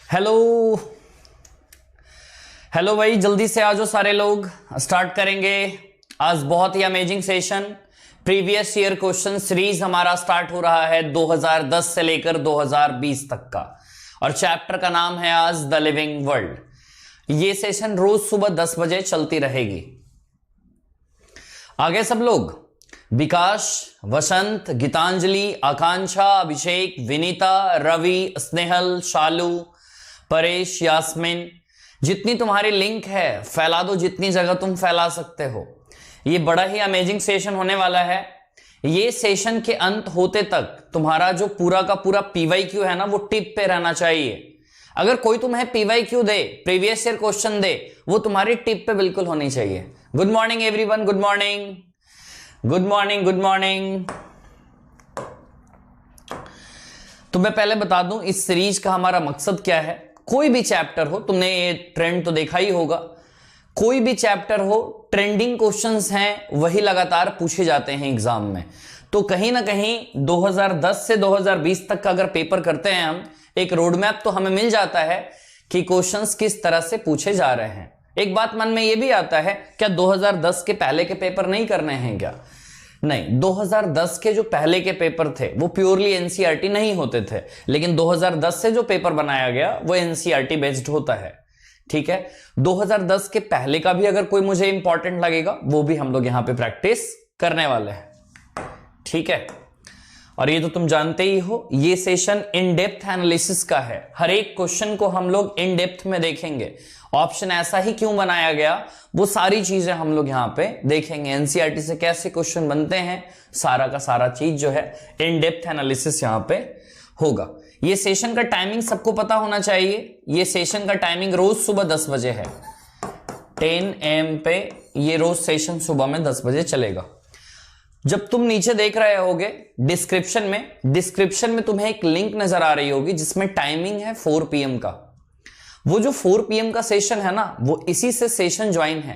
Hello hello भाई, जल्दी से आ जाओ सारे लोग, स्टार्ट करेंगे आज बहुत ही amazing session. Previous year question series हमारा स्टार्ट हो रहा है 2010 से लेकर 2020 तक का, और चैप्टर का नाम है आज द लिविंग वर्ल्ड। ये सेशन रोज सुबह 10 बजे चलती रहेगी। आगे सब लोग, विकास, वसंत, गीतांजलि, आकांक्षा, अभिषेक, विनीता, रवि, स्नेहल, शालू, परेश, यास्मिन, जितनी तुम्हारी लिंक है फैला दो, जितनी जगह तुम फैला सकते हो। ये बड़ा ही अमेजिंग सेशन होने वाला है। ये सेशन के अंत होते तक तुम्हारा जो पूरा का पूरा पीवाईक्यू है ना, वो टिप पे रहना चाहिए। अगर कोई तुम्हें पीवाईक्यू दे, प्रीवियस ईयर क्वेश्चन दे, वो तुम्हारी टिप पे बिल्कुल होनी चाहिए। Good morning everyone, good morning, good morning, good morning. तो मैं पहले बता दूं इस सीरीज का हमारा मकसद क्या है। कोई भी चैप्टर हो, तुमने ये ट्रेंड तो देखा ही होगा, कोई भी चैप्टर हो, ट्रेंडिंग क्वेश्चंस हैं वही लगातार पूछे जाते हैं एग्जाम में। तो कहीं ना कहीं 2010 से 2020 तक का अगर पेपर करते हैं हम, एक रोड मैप तो हमें मिल जाता है कि क्वेश्चंस किस तरह से पूछे जा रहे हैं। एक बात मन में यह भी आता है, क्या 2010 के पहले के पेपर नहीं करने हैं क्या? नहीं, 2010 के जो पहले के पेपर थे वो प्योरली एनसीईआरटी नहीं होते थे, लेकिन 2010 से जो पेपर बनाया गया वो एनसीईआरटी बेस्ड होता है। ठीक है, 2010 के पहले का भी अगर कोई मुझे इंपॉर्टेंट लगेगा वो भी हम लोग यहां पे प्रैक्टिस करने वाले हैं। ठीक है, और ये तो तुम जानते ही हो, ये सेशन इन डेप्थ एनालिसिस का है। हर एक क्वेश्चन को हम लोग इन डेप्थ में देखेंगे। ऑप्शन ऐसा ही क्यों बनाया गया, वो सारी चीजें हम लोग यहां पे देखेंगे। एनसीईआरटी से कैसे क्वेश्चन बनते हैं, सारा का सारा चीज जो है इन डेप्थ एनालिसिस यहां पे होगा। ये सेशन का टाइमिंग सबको पता होना चाहिए। ये सेशन का टाइमिंग रोज सुबह 10 बजे है, 10 AM पे ये रोज सेशन सुबह में 10 बजे चलेगा। जब तुम नीचे देख रहे होगे डिस्क्रिप्शन में तुम्हें एक लिंक नजर आ रही होगी जिसमें टाइमिंग है 4 PM का। वो जो 4 PM का सेशन है ना, वो इसी से सेशन ज्वाइन है।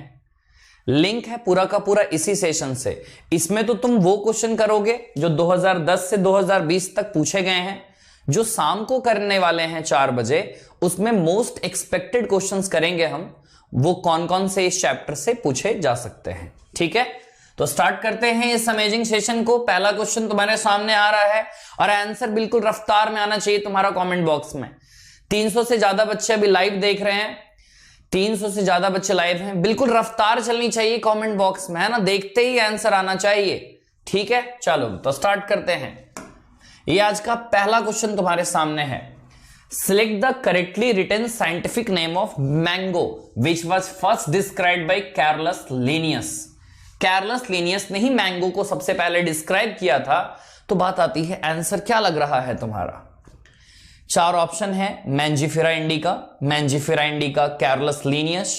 लिंक है पूरा का पूरा इसी सेशन से। इसमें तो तुम वो क्वेश्चन करोगे जो 2010 से 2020 तक पूछे गए हैं। जो शाम को करने वाले हैं 4 बजे, उसमें मोस्ट एक्सपेक्टेड क्वेश्चंस करेंगे हम। वो कौन कौन से इस चैप्टर से पूछे जा सकते हैं। ठीक है, तो स्टार्ट करते हैं इस अमेजिंग सेशन को। पहला क्वेश्चन तुम्हारे सामने आ रहा है और आंसर बिल्कुल रफ्तार में आना चाहिए तुम्हारा कमेंट बॉक्स में। 300 से ज्यादा बच्चे अभी लाइव देख रहे हैं, 300 से ज्यादा बच्चे लाइव हैं। बिल्कुल रफ्तार चलनी चाहिए कमेंट बॉक्स में, है ना, देखते ही आंसर आना चाहिए। ठीक है, चलो तो स्टार्ट करते हैं। ये आज का पहला क्वेश्चन तुम्हारे सामने है। Select the correctly written scientific name of mango which was first described by Carolus Linnaeus. Carolus Linnaeus ने ही मैंगो को सबसे पहले डिस्क्राइब किया था। तो बात आती है आंसर क्या लग रहा है तुम्हारा। 4 ऑप्शन है, mangifera indica, carolus linnaeus,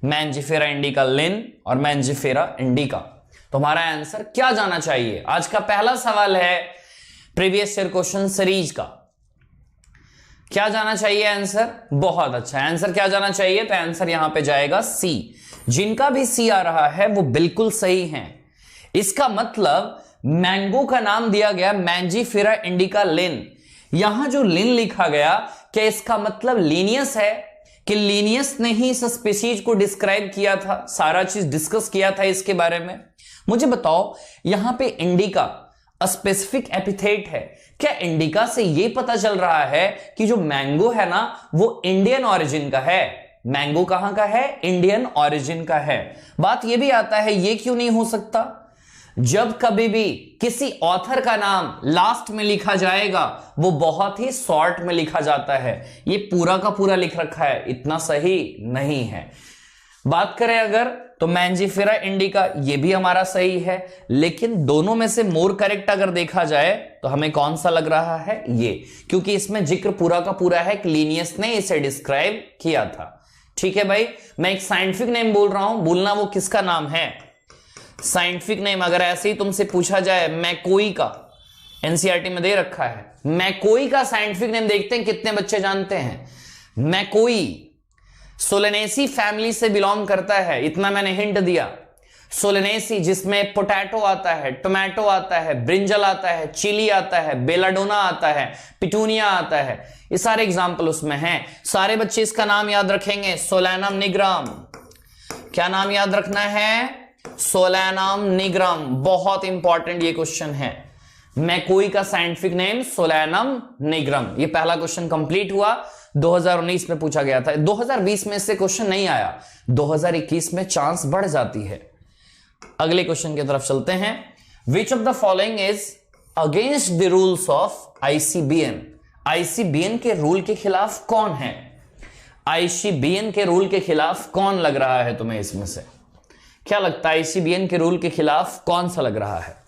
mangifera indica linn और मैंजिफेरा इंडिका। तुम्हारा आंसर क्या जाना चाहिए? आज का पहला सवाल है प्रीवियस ईयर क्वेश्चन सीरीज का। क्या जाना चाहिए आंसर? बहुत अच्छा, आंसर क्या जाना चाहिए? तो आंसर यहां पे जाएगा सी। जिनका भी सी आ रहा है वो बिल्कुल सही है। इसका मतलब मैंगो का नाम दिया गया मैंजिफेरा इंडिका लिन। यहां जो लिन लिखा गया, क्या इसका मतलब लीनियस है कि लीनियस ने ही इस स्पीशीज को डिस्क्राइब किया था, सारा चीज डिस्कस किया था इसके बारे में? मुझे बताओ, यहां पे इंडिका स्पेसिफिक एपिथेट है। क्या इंडिका से यह पता चल रहा है कि जो मैंगो है ना, वो इंडियन ओरिजिन का है? मैंगो कहां का है? इंडियन ओरिजिन का है। बात यह भी आता है, यह क्यों नहीं हो सकता? जब कभी भी किसी ऑथर का नाम लास्ट में लिखा जाएगा, वो बहुत ही शॉर्ट में लिखा जाता है। ये पूरा का पूरा लिख रखा है, इतना सही नहीं है। बात करें अगर, तो मैंजिफेरा इंडिका ये भी हमारा सही है, लेकिन दोनों में से मोर करेक्ट अगर देखा जाए तो हमें कौन सा लग रहा है? ये, क्योंकि इसमें जिक्र पूरा का पूरा है कि लिनियस ने इसे डिस्क्राइब किया था। ठीक है भाई, मैं एक साइंटिफिक नेम बोल रहा हूं, बोलना वो किसका नाम है। साइंटिफिक नेम अगर ऐसे ही तुमसे पूछा जाए, मैकोई का, एनसीईआरटी में दे रखा है, मैकोई का साइंटिफिक नेम देखते हैं कितने बच्चे जानते हैं? मैकोई सोलेनेसी फैमिली से बिलोंग करता है, इतना मैंने हिंट दिया। सोलेनेसी जिसमें पोटैटो आता है, टोमेटो आता है, ब्रिंजल आता है, चिली आता है, बेलाडोना आता है, पिटूनिया आता है, ये सारे एग्जाम्पल उसमें हैं। सारे बच्चे इसका नाम याद रखेंगे, सोलैनम निग्रम। क्या नाम याद रखना है? Solanum nigrum. बहुत इंपॉर्टेंट ये क्वेश्चन है। मैकोई का साइंटिफिक नेम सोलैनम निग्रम। ये पहला क्वेश्चन कंप्लीट हुआ, 2019 में पूछा गया था। 2020 में इससे क्वेश्चन नहीं आया, 2021 में चांस बढ़ जाती है। अगले क्वेश्चन की तरफ चलते हैं। विच of the following is against the rules of ICBN? ICBN के रूल के खिलाफ कौन है? आईसीबीएन के रूल के खिलाफ कौन लग रहा है तुम्हें? इसमें से क्या लगता है आईसीबीएन के रूल के खिलाफ कौन सा लग रहा है?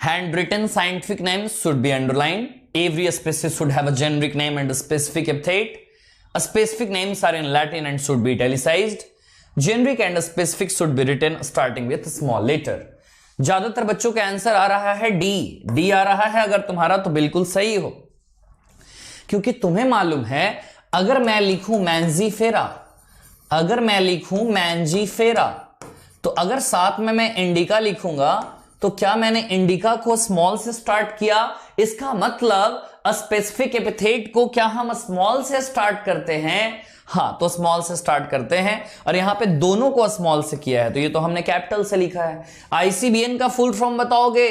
Handwritten scientific names should be underlined. Every species should have a generic name and a specific epithet. Specific names are in Latin and should be italicized. Generic and specific should be written starting with small letter. ज्यादातर बच्चों का answer आ रहा है D आ रहा है। अगर तुम्हारा तो बिल्कुल सही हो, क्योंकि तुम्हें मालूम है अगर मैं लिखूं मैंजीफेरा, तो अगर साथ में मैं इंडिका लिखूंगा तो क्या मैंने इंडिका को स्मॉल से स्टार्ट किया? इसका मतलब स्पेसिफिक एपिथेट को क्या हम स्मॉल से स्टार्ट करते हैं? हाँ, तो स्मॉल से स्टार्ट करते हैं, और यहां पे दोनों को स्मॉल से किया है, तो ये तो हमने कैपिटल से लिखा है। आईसीबीएन का फुल फॉर्म बताओगे?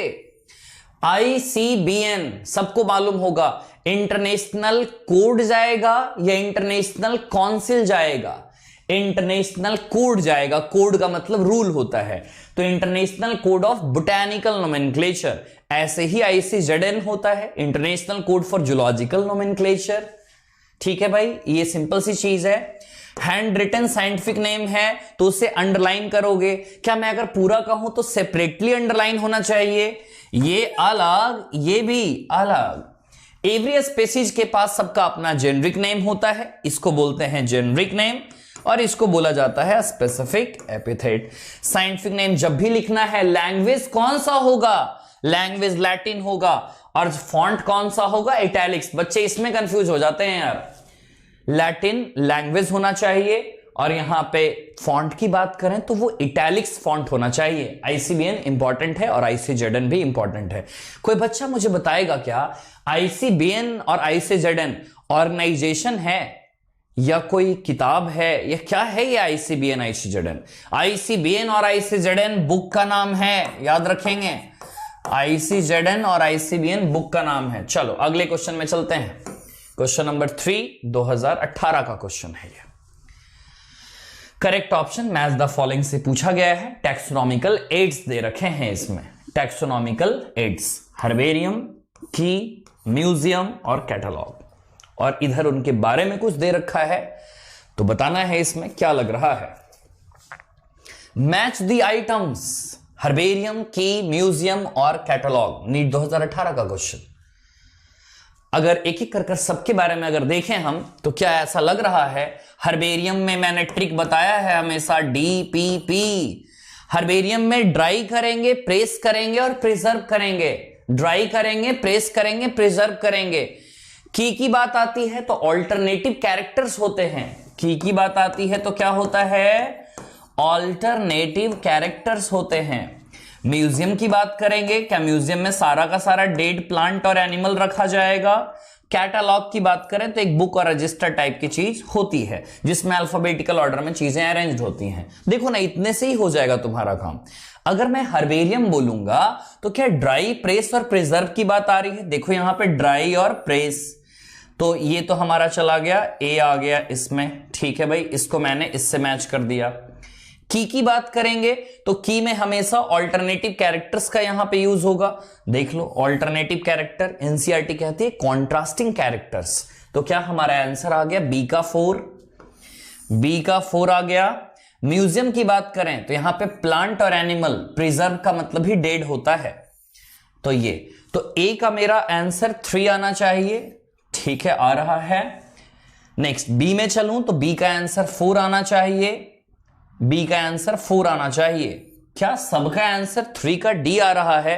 आईसीबीएन सबको मालूम होगा, इंटरनेशनल कोड जाएगा या इंटरनेशनल काउंसिल जाएगा? इंटरनेशनल कोड जाएगा। कोड का मतलब रूल होता है, तो international code of botanical nomenclature. ऐसे ही आईसीजेडएन होता है, international code for zoological nomenclature. ठीक है भाई, ये सिंपल सी चीज है। हैंड रिटन साइंटिफिक नेम है तो उसे अंडरलाइन करोगे। क्या मैं अगर पूरा कहूं तो सेपरेटली अंडरलाइन होना चाहिए? ये अलग, ये भी अलग। एवरी स्पीशीज के पास सबका अपना जेनरिक नेम होता है, इसको बोलते हैं जेनरिक नेम, और इसको बोला जाता है स्पेसिफिक एपिथेट। साइंटिफिक नेम जब भी लिखना है, लैंग्वेज कौन सा होगा? लैंग्वेज लैटिन होगा, और फॉन्ट कौन सा होगा? इटैलिक्स। बच्चे इसमें कंफ्यूज हो जाते हैं यार। लैटिन लैंग्वेज होना चाहिए, और यहां पे फॉन्ट की बात करें तो वो इटैलिक्स फॉन्ट होना चाहिए। आईसीबीएन इंपॉर्टेंट है और आईसीजेडएन भी इंपॉर्टेंट है। कोई बच्चा मुझे बताएगा क्या आईसीबीएन और आईसीजेडएन ऑर्गेनाइजेशन है या कोई किताब है या क्या है ये आईसीबीएन आईसीजेडएन? आईसीबीएन और आईसीजेडएन बुक का नाम है, याद रखेंगे। आईसीजेडएन और आईसीबीएन बुक का नाम है। चलो अगले क्वेश्चन में चलते हैं। क्वेश्चन नंबर 3 2018 का क्वेश्चन है ये। Correct option match the following से पूछा गया है। टैक्सोनॉमिकल एड्स दे रखे हैं इसमें। टैक्सोनॉमिकल एड्स, हर्बेरियम, की, म्यूजियम और कैटलॉग, और इधर उनके बारे में कुछ दे रखा है, तो बताना है इसमें क्या लग रहा है। मैच द आइटम्स, हर्बेरियम, की, म्यूजियम और कैटलॉग। नीट 2018 का क्वेश्चन। अगर एक एक कर सबके बारे में अगर देखें हम, तो क्या ऐसा लग रहा है? हर्बेरियम में मैंने ट्रिक बताया है हमेशा, DPP। हर्बेरियम में ड्राई करेंगे, प्रेस करेंगे और प्रिजर्व करेंगे। ड्राई करेंगे, प्रेस करेंगे, प्रिजर्व करेंगे। की बात आती है तो ऑल्टरनेटिव कैरेक्टर्स होते हैं। की बात आती है तो क्या होता है? ऑल्टरनेटिव कैरेक्टर्स होते हैं। म्यूजियम की बात करेंगे, क्या म्यूजियम में सारा का सारा डेड प्लांट और एनिमल रखा जाएगा? कैटलॉग की बात करें तो एक बुक और रजिस्टर टाइप की चीज होती है जिसमें अल्फाबेटिकल ऑर्डर में चीजें अरेंज होती हैं। देखो ना, इतने से ही हो जाएगा तुम्हारा काम। अगर मैं हर्बेरियम बोलूंगा तो क्या ड्राई, प्रेस और प्रिजर्व की बात आ रही है? देखो यहां पे ड्राई और प्रेस, तो ये तो हमारा चला गया, ए आ गया इसमें। ठीक है भाई, इसको मैंने इससे मैच कर दिया। की बात करेंगे तो की में हमेशा ऑल्टरनेटिव कैरेक्टर्स का यहां पे यूज होगा। देख लो, ऑल्टरनेटिव कैरेक्टर एनसीईआरटी कहती है कॉन्ट्रास्टिंग कैरेक्टर्स। तो क्या हमारा आंसर आ गया बी का 4 आ गया। म्यूजियम की बात करें तो यहां पे प्लांट और एनिमल, प्रिजर्व का मतलब ही डेड होता है, तो ये तो ए का मेरा आंसर 3 आना चाहिए। ठीक है, आ रहा है। नेक्स्ट बी में चलूं तो बी का आंसर 4 आना चाहिए। बी का आंसर 4 आना चाहिए। क्या सबका आंसर 3 का डी आ रहा है?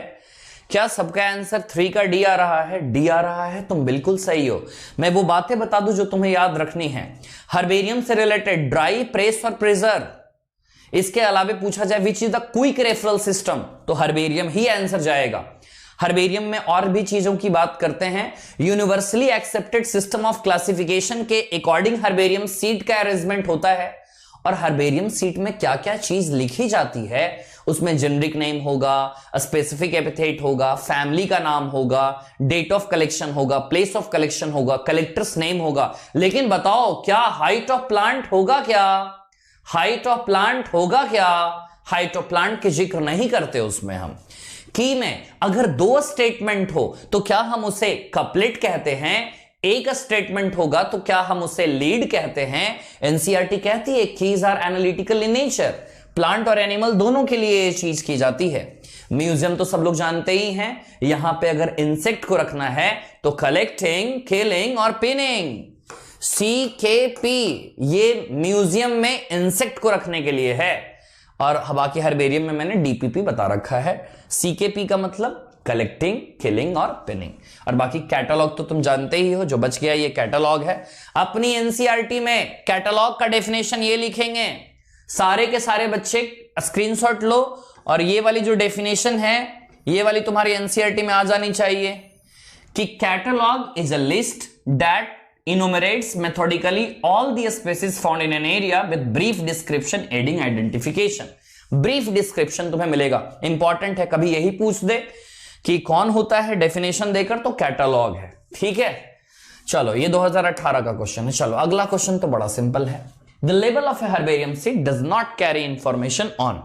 क्या सबका आंसर 3 का डी आ रहा है? डी आ रहा है, तुम बिल्कुल सही हो। मैं वो बातें बता दूं जो तुम्हें याद रखनी है। हर्बेरियम से रिलेटेड ड्राई, प्रेस और प्रिजर्व, इसके अलावा पूछा जाए which is the quick referral system, तो हर्बेरियम ही आंसर जाएगा। हर्बेरियम में और भी चीजों की बात करते हैं। Universally accepted system of classification के अकॉर्डिंग हर्बेरियम सीट का अरेंजमेंट होता है। और हर्बेरियम सीट में क्या क्या चीज लिखी जाती है, उसमें जेनरिक नेम होगा, स्पेसिफिक एपिथेट होगा, फैमिली का नाम होगा, डेट ऑफ कलेक्शन होगा, प्लेस ऑफ कलेक्शन होगा, कलेक्टर्स नेम होगा। लेकिन बताओ क्या हाइट ऑफ प्लांट होगा? क्या हाइट ऑफ प्लांट होगा? क्या हाइट ऑफ प्लांट के जिक्र नहीं करते उसमें हम। की में अगर दो स्टेटमेंट हो तो क्या हम उसे कपलेट कहते हैं, एक स्टेटमेंट होगा तो क्या हम उसे लीड कहते हैं। एनसीईआरटी कहती है keys are analytical in nature, plant और एनिमल दोनों के लिए ये चीज की जाती है। म्यूजियम तो सब लोग जानते ही हैं, यहां पे अगर इंसेक्ट को रखना है तो कलेक्टिंग, किलिंग और पिनिंग, CKP ये म्यूजियम में इंसेक्ट को रखने के लिए है। और बाकी हर्बेरियम में मैंने DPP बता रखा है। CKP का मतलब कलेक्टिंग, किलिंग और पिनिंग। और बाकी कैटलॉग तो तुम जानते ही हो, जो बच गया ये कैटलॉग है। अपनी एनसीईआरटी में कैटलॉग का डेफिनेशन ये लिखेंगे, सारे के सारे बच्चे स्क्रीनशॉट लो और ये वाली जो डेफिनेशन है ये वाली तुम्हारी एनसीईआरटी में आ जानी चाहिए कि catalogue is a list that enumerates methodically all the species found in an area with brief description aiding identification। Brief description तुम्हें मिलेगा, इंपॉर्टेंट है, कभी यही पूछ दे कि कौन होता है डेफिनेशन देकर तो कैटलॉग है। ठीक है, चलो ये 2018 का क्वेश्चन है। चलो अगला क्वेश्चन तो बड़ा सिंपल है। The level of A herbarium seat does not carry information on.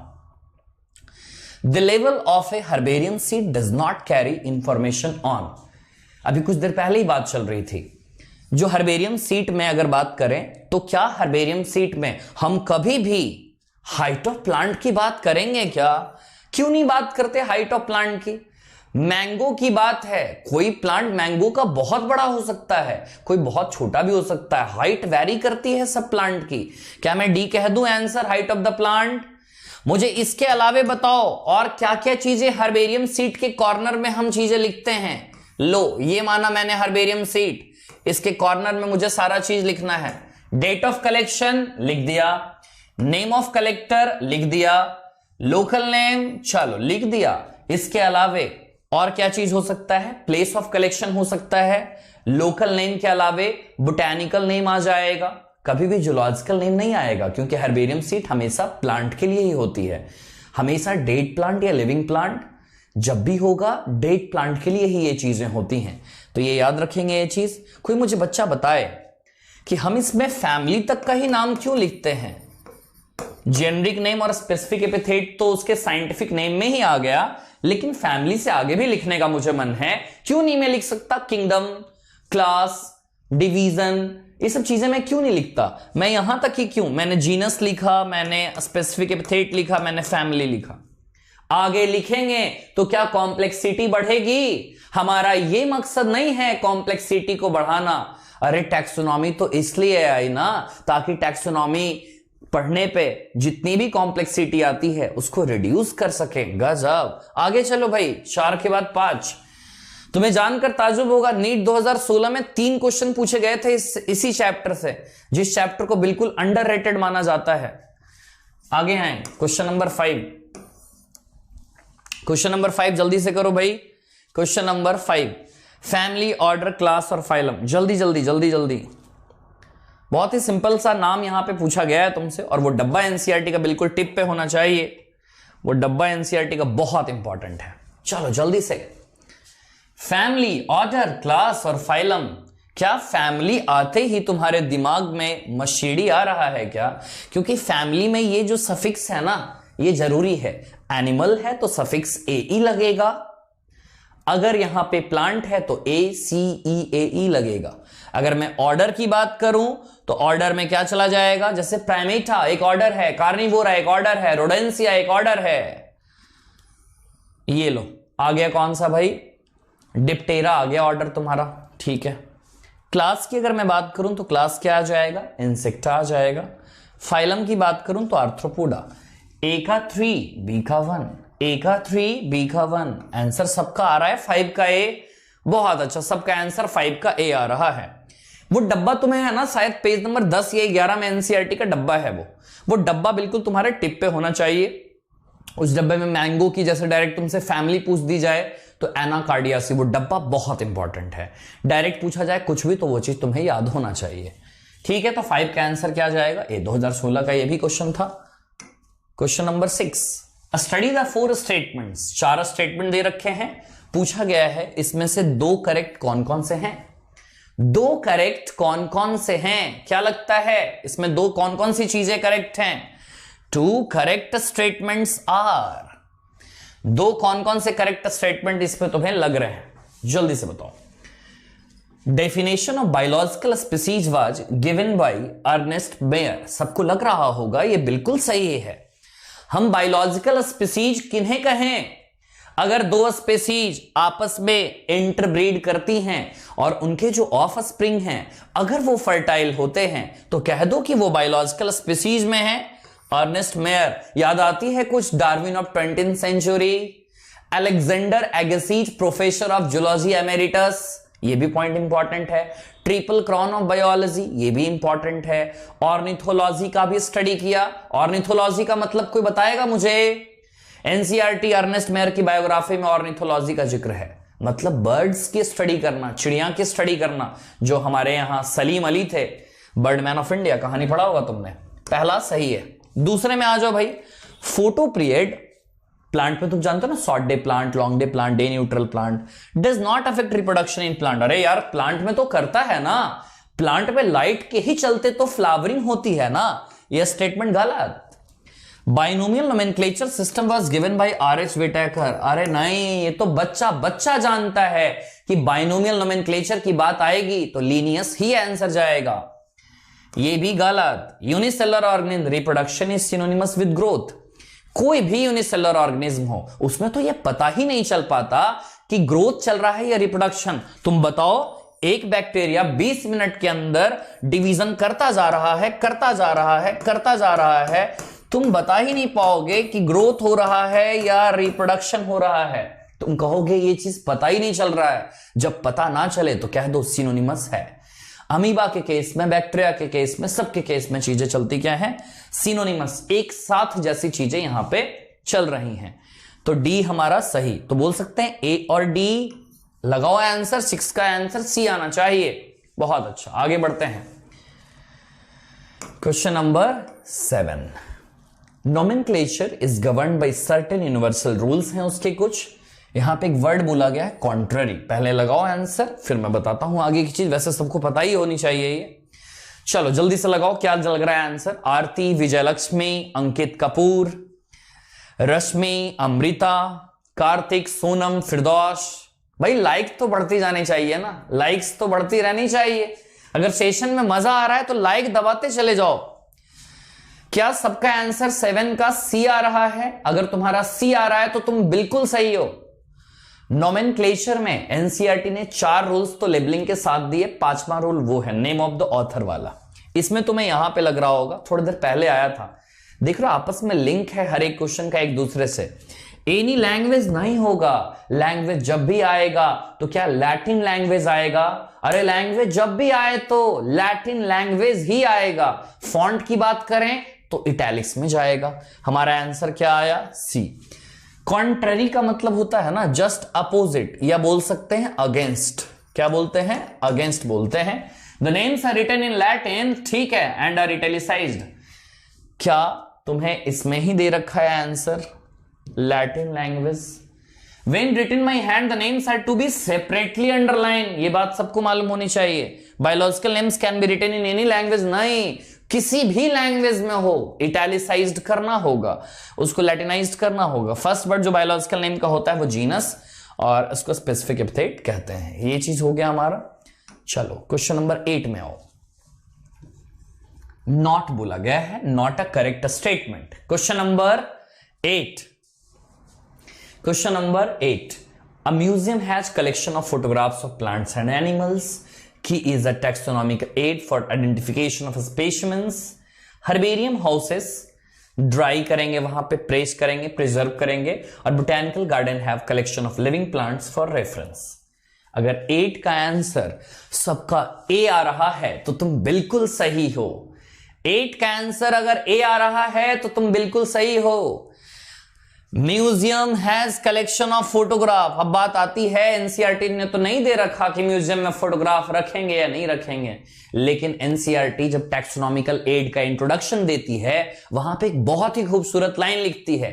The level of A herbarium seat does not carry information on. अभी कुछ देर पहले ही बात चल रही थी, जो हर्बेरियम सीट में अगर बात करें तो क्या हर्बेरियम सीट में हम कभी भी हाइट ऑफ प्लांट की बात करेंगे? क्या क्यों नहीं बात करते हाइट ऑफ प्लांट की? मैंगो की बात है, कोई प्लांट मैंगो का बहुत बड़ा हो सकता है, कोई बहुत छोटा भी हो सकता है, हाइट वैरी करती है सब प्लांट की। क्या मैं डी कह दूं answer height of the plant? मुझे इसके अलावे बताओ और क्या क्या चीजें हर्बेरियम सीट के कॉर्नर में हम चीजें लिखते हैं। लो ये माना मैंने हर्बेरियम सीट, इसके कॉर्नर में मुझे सारा चीज लिखना है। डेट ऑफ कलेक्शन लिख दिया, नेम ऑफ कलेक्टर लिख दिया, लोकल नेम चलो लिख दिया। इसके अलावे और क्या चीज हो सकता है? प्लेस ऑफ कलेक्शन हो सकता है। लोकल नेम के अलावे बोटैनिकल नेम आ जाएगा, कभी भी जूलॉजिकल नेम नहीं आएगा क्योंकि हर्बेरियम सीट हमेशा प्लांट के लिए ही होती है। हमेशा डेड प्लांट या लिविंग प्लांट जब भी होगा डेड प्लांट के लिए ही ये चीजें होती हैं, तो ये याद रखेंगे ये चीज। कोई मुझे बच्चा बताए कि हम इसमें फैमिली तक का ही नाम क्यों लिखते हैं? जेनरिक नेम और स्पेसिफिक एपिथेट तो उसके साइंटिफिक नेम में ही आ गया, लेकिन फैमिली से आगे भी लिखने का मुझे मन है। क्यों नहीं मैं लिख सकता किंगडम, क्लास, डिवीजन, ये सब चीजें मैं क्यों नहीं लिखता? मैं यहां तक ही क्यों, मैंने जीनस लिखा, मैंने स्पेसिफिक एपिथेट लिखा, मैंने फैमिली लिखा। आगे लिखेंगे तो क्या कॉम्प्लेक्सिटी बढ़ेगी? हमारा ये मकसद नहीं है कॉम्प्लेक्सिटी को बढ़ाना। अरे टैक्सोनॉमी तो इसलिए आई ना ताकि टैक्सोनॉमी पढ़ने पे जितनी भी कॉम्प्लेक्सिटी आती है उसको रिड्यूस कर सके। गजब। आगे चलो भाई, 4 के बाद 5। तुम्हें जानकर ताजुब होगा नीट 2016 में 3 क्वेश्चन पूछे गए थे इसी चैप्टर से, जिस चैप्टर को बिल्कुल अंडररेटेड माना जाता है। आगे आए क्वेश्चन नंबर 5। क्वेश्चन नंबर 5 जल्दी से करो भाई। Question number 5, family, order, class और फाइलम। जल्दी जल्दी जल्दी जल्दी। बहुत ही सिंपल सा नाम यहां पे पूछा गया है तुमसे, और वो डब्बा एनसीईआरटी का बिल्कुल टिप पे होना चाहिए। वो डब्बा एनसीईआरटी का बहुत इंपॉर्टेंट है। चलो जल्दी से, फैमिली, ऑर्डर, क्लास और फाइलम। क्या फैमिली आते ही तुम्हारे दिमाग में मशीड़ी आ रहा है क्या? क्योंकि फैमिली में ये जो सफिक्स है ना ये जरूरी है। एनिमल है तो सफिक्स AE लगेगा, अगर यहां पे प्लांट है तो ACEAE लगेगा। अगर मैं ऑर्डर की बात करूं तो ऑर्डर में क्या चला जाएगा? जैसे प्राइमेटा एक ऑर्डर है, कार्निवोरा एक ऑर्डर है, रोडेंसिया एक ऑर्डर है। ये लो आ गया कौन सा भाई? डिप्टेरा आ गया ऑर्डर तुम्हारा। ठीक है। क्लास की अगर मैं बात करूं तो क्लास क्या आ जाएगा? इंसेक्टा आ जाएगा। फाइलम की बात करूं तो आर्थ्रोपोडा। A का 3, B का 1, A का 3, B का 1। आंसर सबका आ रहा है 5 का A। बहुत अच्छा, सबका आंसर 5 का A आ रहा है। वो डब्बा तुम्हें है ना शायद पेज नंबर 10 या 11 में एनसीईआरटी का डब्बा है वो डब्बा बिल्कुल तुम्हारे टिप पे होना चाहिए। उस डब्बे में मैंगो की जैसे डायरेक्ट तुमसे फैमिली पूछ दी जाए तो एनाकार्डियासी, वो डब्बा बहुत इंपॉर्टेंट है। डायरेक्ट पूछा जाए कुछ भी तो वो चीज तुम्हें याद होना चाहिए। ठीक है, तो 5 का आंसर क्या जाएगा? ये 2016 का ये भी क्वेश्चन था। Question number 6, study the 4 statements. 4 statement दे रखे हैं, पूछा गया है इसमें से 2 करेक्ट कौन कौन से हैं? 2 करेक्ट कौन कौन से हैं? क्या लगता है इसमें 2 कौन कौन सी चीजें करेक्ट हैं? 2 करेक्ट स्टेटमेंट्स आर। 2 कौन कौन से करेक्ट स्टेटमेंट इसमें तुम्हें लग रहे हैं? जल्दी से बताओ। Definition of biological species was given by Ernst Mayr. सबको लग रहा होगा ये बिल्कुल सही है। हम बायोलॉजिकल स्पीसीज किन्हें कहें? अगर 2 स्पीसीज आपस में इंटरब्रीड करती हैं और उनके जो ऑफ स्प्रिंग हैं अगर वो फर्टाइल होते हैं तो कह दो कि वो बायोलॉजिकल स्पीसीज में है। अर्नेस्ट मेयर याद आती है कुछ? Darwin of 20th century, Alexander Agassiz professor of zoology emeritus, ये भी पॉइंट इंपॉर्टेंट है। ट्रिपल क्रॉन ऑफ बायोलॉजी, ये भी इंपॉर्टेंट है। ऑर्निथोलॉजी का भी स्टडी किया। ऑर्निथोलॉजी का मतलब कोई बताएगा मुझे? एनसीईआरटी अर्नेस्ट मेयर की बायोग्राफी में ऑर्निथोलॉजी का जिक्र है, मतलब बर्ड्स की स्टडी करना, चिड़िया की स्टडी करना। जो हमारे यहां सलीम अली थे, बर्डमैन ऑफ इंडिया, कहानी पढ़ा होगा तुमने। पहला सही है। दूसरे में आ जाओ भाई। फोटो पीरियड प्लांट में तुम जानते हो ना, short day plant, long day plant, day neutral plant, does not affect reproduction in plant. अरे यार प्लांट में तो करता है ना, प्लांट में लाइट के ही चलते तो फ्लावरिंग होती है ना। यह स्टेटमेंट गलत। Binomial nomenclature system was given by R H. Whittaker. अरे नहीं, ये तो बच्चा बच्चा जानता है कि बाइनोमियल नोमेनक्लेचर की बात आएगी तो लीनियस ही आंसर जाएगा। ये भी गलत। Unicellular organism reproduction is synonymous with growth. कोई भी यूनिसेलुलर ऑर्गेनिज्म हो उसमें तो यह पता ही नहीं चल पाता कि ग्रोथ चल रहा है या रिप्रोडक्शन। तुम बताओ, एक बैक्टीरिया 20 मिनट के अंदर डिवीजन करता जा रहा है, करता जा रहा है, करता जा रहा है, तुम बता ही नहीं पाओगे कि ग्रोथ हो रहा है या रिप्रोडक्शन हो रहा है। तुम कहोगे ये चीज पता ही नहीं चल रहा है। जब पता ना चले तो कह दो सिनोनिमस है। अमीबा के केस में, बैक्टीरिया के केस में, सबके केस में चीजें चलती क्या है? सिनोनिमस, एक साथ जैसी चीजें यहां पे चल रही हैं। तो डी हमारा सही। तो बोल सकते हैं ए और डी। लगाओ आंसर। 6 का आंसर सी आना चाहिए। बहुत अच्छा, आगे बढ़ते हैं। Question number 7, nomenclature is governed by certain universal rules हैं उसके कुछ। यहां पे एक वर्ड बोला गया है कॉन्ट्ररी। पहले लगाओ आंसर, फिर मैं बताता हूं आगे की चीज। वैसे सबको पता ही होनी चाहिए ये। चलो जल्दी से लगाओ, क्या लग रहा है आंसर? आरती, विजयलक्ष्मी, अंकित कपूर, रश्मि, अमृता, कार्तिक, सोनम, फिरदौश। भाई लाइक तो बढ़ती जानी चाहिए ना, लाइक्स तो बढ़ती रहनी चाहिए। अगर सेशन में मजा आ रहा है तो लाइक दबाते चले जाओ। क्या सबका आंसर 7 का सी आ रहा है? अगर तुम्हारा सी आ रहा है तो तुम बिल्कुल सही हो। नोमेनक्लेचर में एनसीईआरटी ने 4 रूल्स तो लेबलिंग के साथ दिए। 5वां रूल वो है नेम ऑफ द ऑथर वाला। इसमें तुम्हें यहां पे लग रहा होगा, थोड़ी देर पहले आया था, देख रहा आपस में लिंक है हर एक क्वेश्चन का एक दूसरे से। एनी लैंग्वेज नहीं होगा। लैंग्वेज जब भी आएगा तो क्या लैटिन लैंग्वेज आएगा? अरे लैंग्वेज जब भी आए तो लैटिन लैंग्वेज ही आएगा। फॉन्ट की बात करें तो इटैलिक्स में जाएगा। हमारा आंसर क्या आया? सी। कॉन्ट्ररी का मतलब होता है ना जस्ट अपोजिट, या बोल सकते हैं अगेंस्ट। क्या बोलते हैं? अगेंस्ट बोलते हैं। The names are written in Latin, ठीक है, एंड आर इटैलिसाइज्ड। क्या तुम्हें इसमें ही दे रखा है answer? Latin language. When written by hand, the names are to be separately underlined. ये बात सबको मालूम होनी चाहिए। Biological names can be written in any language. नहीं, किसी भी लैंग्वेज में हो इटैलिसाइज्ड करना होगा, उसको लैटिनाइज्ड करना होगा। फर्स्ट वर्ड जो बायोलॉजिकल नेम का होता है वो जीनस, और उसको स्पेसिफिक एपिथेट कहते हैं। ये चीज हो गया हमारा। चलो क्वेश्चन नंबर 8 में आओ। नॉट बोला गया है, not a correct statement. Question number 8। Question number 8. A museum has collection of photographs of plants and animals. Key is a taxonomical aid for identification of specimens. Herbarium houses dry करेंगे, वहां पे press करेंगे, preserve करेंगे, और botanical garden have collection of living plants for reference. अगर 8 का answer सबका ए आ रहा है तो तुम बिल्कुल सही हो। 8 का आंसर अगर ए आ रहा है तो तुम बिल्कुल सही हो। Museum has collection of photograph. अब बात आती है, एनसीईआरटी ने तो नहीं दे रखा कि म्यूजियम में फोटोग्राफ रखेंगे या नहीं रखेंगे, लेकिन एनसीईआरटी जब टैक्सोनॉमिकल एड का इंट्रोडक्शन देती है वहां पे एक बहुत ही खूबसूरत लाइन लिखती है,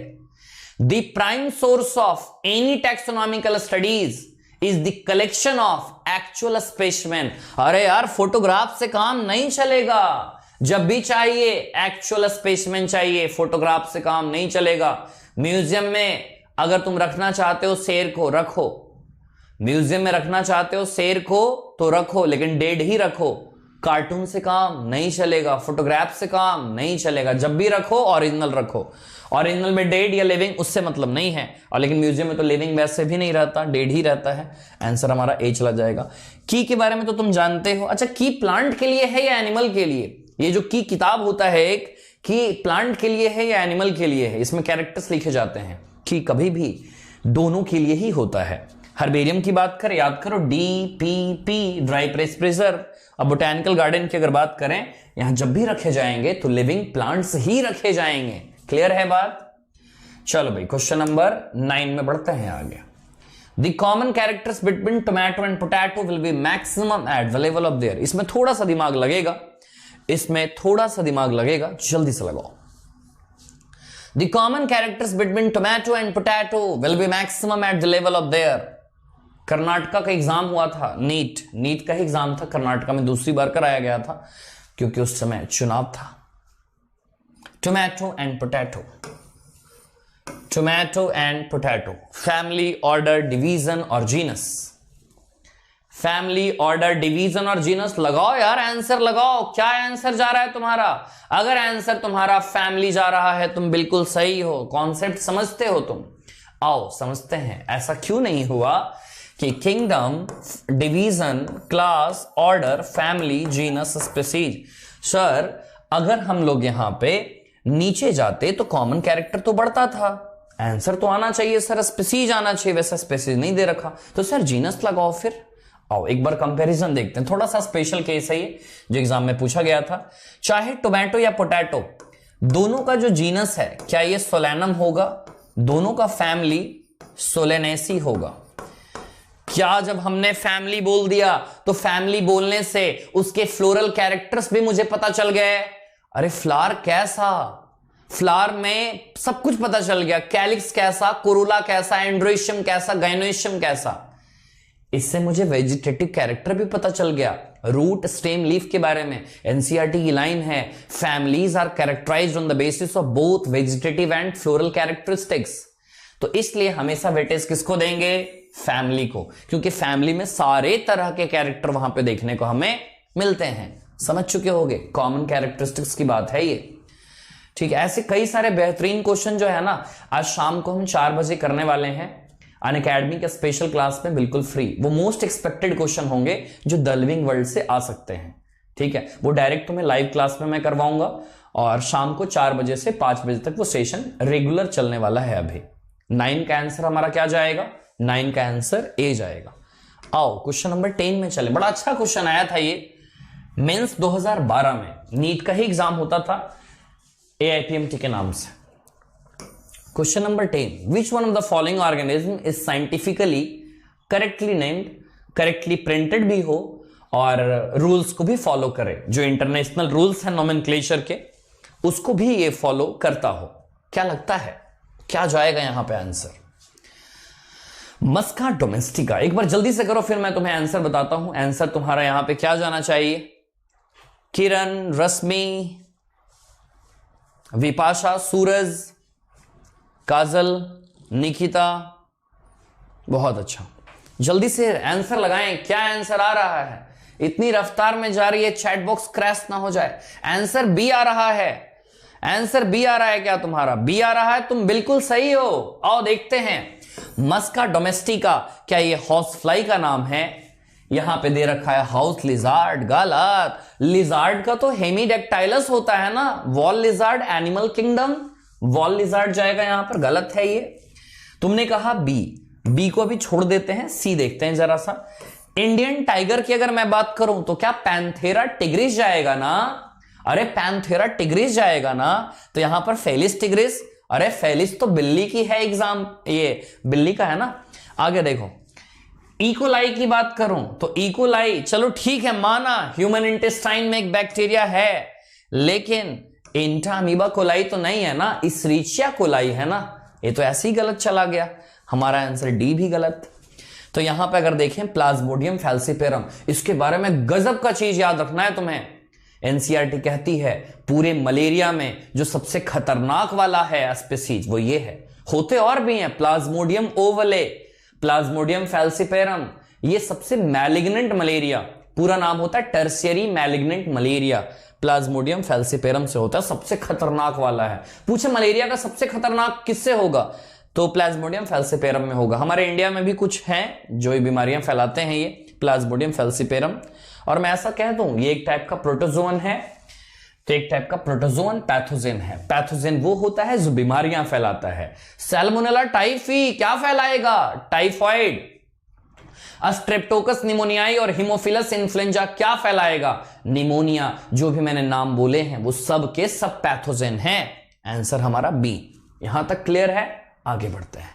the prime source of any taxonomical studies is the collection of actual specimen. अरे यार, फोटोग्राफ से काम नहीं चलेगा, जब भी चाहिए एक्चुअल स्पेसिमेन चाहिए, फोटोग्राफ से काम नहीं चलेगा। म्यूजियम में अगर तुम रखना चाहते हो शेर को, रखो। म्यूजियम में रखना चाहते हो शेर को तो रखो, लेकिन डेड ही रखो। कार्टून से काम नहीं चलेगा, फोटोग्राफ से काम नहीं चलेगा। जब भी रखो ओरिजिनल रखो। ओरिजिनल में डेड या लिविंग उससे मतलब नहीं है, और लेकिन म्यूजियम में तो लिविंग वैसे भी नहीं रहता, डेड ही रहता है। आंसर हमारा ए चला जाएगा। की के बारे में तो तुम जानते हो। अच्छा, की प्लांट के लिए है या एनिमल के लिए? ये जो की किताब होता है एक, की प्लांट के लिए है या एनिमल के लिए है? इसमें कैरेक्टर्स लिखे जाते हैं। की कभी भी दोनों के लिए ही होता है। हर्बेरियम की बात करें, याद करो DPP, ड्राई प्रेस प्रिजर्व। अब बोटैनिकल गार्डन की अगर बात करें, यहां जब भी रखे जाएंगे तो लिविंग प्लांट्स ही रखे जाएंगे। क्लियर है बात? चलो भाई, क्वेश्चन नंबर 9 में बढ़ते हैं आगे। The common characters between tomato and potato will be maximum at the level of their। इसमें थोड़ा सा दिमाग लगेगा, इसमें थोड़ा सा दिमाग लगेगा, जल्दी से लगाओ। The common characters between tomato and potato will be maximum at the level of their। Karnataka का एग्जाम हुआ था, नीट का ही एग्जाम था, कर्नाटका में दूसरी बार कराया गया था क्योंकि उस समय चुनाव था। Tomato and potato, tomato and potato, family, order, division और जीनस। फैमिली, ऑर्डर, डिवीजन और जीनस। लगाओ यार, आंसर लगाओ। क्या आंसर जा रहा है तुम्हारा? अगर आंसर तुम्हारा फैमिली जा रहा है तुम बिल्कुल सही हो। कॉन्सेप्ट समझते हो तुम? आओ समझते हैं। ऐसा क्यों नहीं हुआ कि kingdom, division, class, order, family, genus, species. Sir, अगर हम लोग यहां पे नीचे जाते तो कॉमन कैरेक्टर तो बढ़ता था, आंसर तो आना चाहिए सर, स्पीसीज आना चाहिए, वैसा स्पीसीज नहीं दे रखा, तो सर जीनस लगाओ फिर। आओ एक बार कंपैरिजन देखते हैं। थोड़ा सा स्पेशल केस है ये, जो एग्जाम में पूछा गया था। चाहे टोमेटो या पोटैटो, दोनों का जो जीनस है क्या ये सोलेनम होगा? दोनों का फैमिली सोलेनेसी होगा। क्या जब हमने फैमिली बोल दिया तो फैमिली बोलने से उसके फ्लोरल कैरेक्टर्स भी मुझे पता चल गए? अरे फ्लावर कैसा, फ्लावर में सब कुछ पता चल गया। कैलिक्स कैसा, कोरोला कैसा, एंड्रोइशियम कैसा, गाइनोइशियम कैसा। इससे मुझे वेजिटेटिव कैरेक्टर भी पता चल गया, रूट, स्टेम, लीफ के बारे में। एनसीईआरटी की लाइन है, families are characterized on the basis of both vegetative and floral characteristics. तो इसलिए हमेशा वेटेज किसको देंगे? फैमिली को, क्योंकि फैमिली में सारे तरह के कैरेक्टर वहां पे देखने को हमें मिलते हैं। समझ चुके होगे, कॉमन कैरेक्टरिस्टिक्स की बात है ये। ठीक है, ऐसे कई सारे बेहतरीन क्वेश्चन जो है ना, आज शाम को हम 4 बजे करने वाले हैं अनअकैडमी के स्पेशल क्लास में, बिल्कुल फ्री। वो मोस्ट एक्सपेक्टेड क्वेश्चन होंगे जो द लिविंग वर्ल्ड से आ सकते हैं। ठीक है, वो डायरेक्ट तुम्हें लाइव क्लास में मैं करवाऊंगा, और शाम को 4 बजे से 5 बजे तक वो सेशन रेगुलर चलने वाला है। अभी 9 का आंसर हमारा क्या जाएगा? 9 का आंसर ए जाएगा। आओ क्वेश्चन नंबर 10 में चले। बड़ा अच्छा क्वेश्चन आया था ये, मेंस 2012 में, नीट का ही एग्जाम होता था AIPMT के नाम से। Question number 10, which one of the following organism is scientifically correctly named, correctly printed भी हो और रूल्स को भी फॉलो करे, जो इंटरनेशनल रूल्स है नोमेनक्लेचर के उसको भी ये फॉलो करता हो। क्या लगता है क्या जाएगा यहां पे आंसर? मस्का डोमेस्टिका। एक बार जल्दी से करो, फिर मैं तुम्हें आंसर बताता हूं। आंसर तुम्हारा यहां पे क्या जाना चाहिए? किरण, रश्मि, विपाशा, सूरज, काजल, निकिता। बहुत अच्छा, जल्दी से आंसर लगाएं। क्या आंसर आ रहा है? इतनी रफ्तार में जा रही है, चैट बॉक्स क्रैश ना हो जाए। आंसर बी आ रहा है। आंसर बी आ रहा है क्या तुम्हारा? बी आ रहा है, तुम बिल्कुल सही हो। आओ देखते हैं, मस्का डोमेस्टिका, क्या ये हाउस फ्लाई का नाम है? यहां पे दे रखा है हाउस लिजार्ड। गलत। लिजार्ड का तो हेमीडेक्टाइलस होता है ना, wall lizard animal kingdom, wall lizard जाएगा यहां पर। गलत है ये। तुमने कहा बी, बी को भी छोड़ देते हैं, सी देखते हैं जरा सा। इंडियन टाइगर की अगर मैं बात करूं तो क्या पैंथेरा टिग्रिस जाएगा ना? अरे पैंथेरा टिग्रिस जाएगा ना, तो यहां पर फेलिस टिग्रिस, अरे फेलिस तो बिल्ली की है, एग्जाम ये बिल्ली का है ना। आगे देखो, इकोलाई की बात करूं तो इकोलाई, चलो ठीक है माना ह्यूमन इंटेस्टाइन में एक बैक्टीरिया है, लेकिन इंट्रामीबा कोलाई तो नहीं है ना, इस्रीचिया कोलाई है ना। ये तो ऐसे ही गलत चला गया, हमारा आंसर डी भी गलत। तो यहां पे अगर देखें प्लाज्मोडियम फैल्सिपेरम, इसके बारे में गजब का चीज याद रखना है तुम्हें। एनसीईआरटी कहती है पूरे मलेरिया में जो सबसे खतरनाक वाला है स्पीसीज वो ये है, होते और भी हैं, प्लाज्मोडियम ओवले, प्लाज्मोडियम फैल्सिपेरम, ये सबसे मैलिग्नेंट मलेरिया, पूरा नाम होता है tertiary malignant malaria, Plasmodium falciparum से होता है, सबसे खतरनाक वाला है। पूछे मलेरिया का सबसे खतरनाक किससे होगा, तो प्लाज्मोडियम फैल्सिपेरम में होगा। हमारे इंडिया में भी कुछ हैं जो ये बीमारियां फैलाते हैं, ये प्लाज्मोडियम फैल्सिपेरम। और मैं ऐसा कह दूं ये एक टाइप का प्रोटोजोन है, तो एक टाइप का प्रोटोजोन पैथोजेन है। पैथोजेन वो होता है जो बीमारियां फैलाता है। सैल्मोनेला टाइफी क्या फैलाएगा, टाइफॉइड। स्ट्रेप्टोकस निमोनियाई और हिमोफिलस इन्फ्लुएंजा क्या फैलाएगा, निमोनिया। जो भी मैंने नाम बोले हैं वो सब के सब पैथोजेन हैं। आंसर हमारा बी। यहां तक क्लियर है, आगे बढ़ते हैं।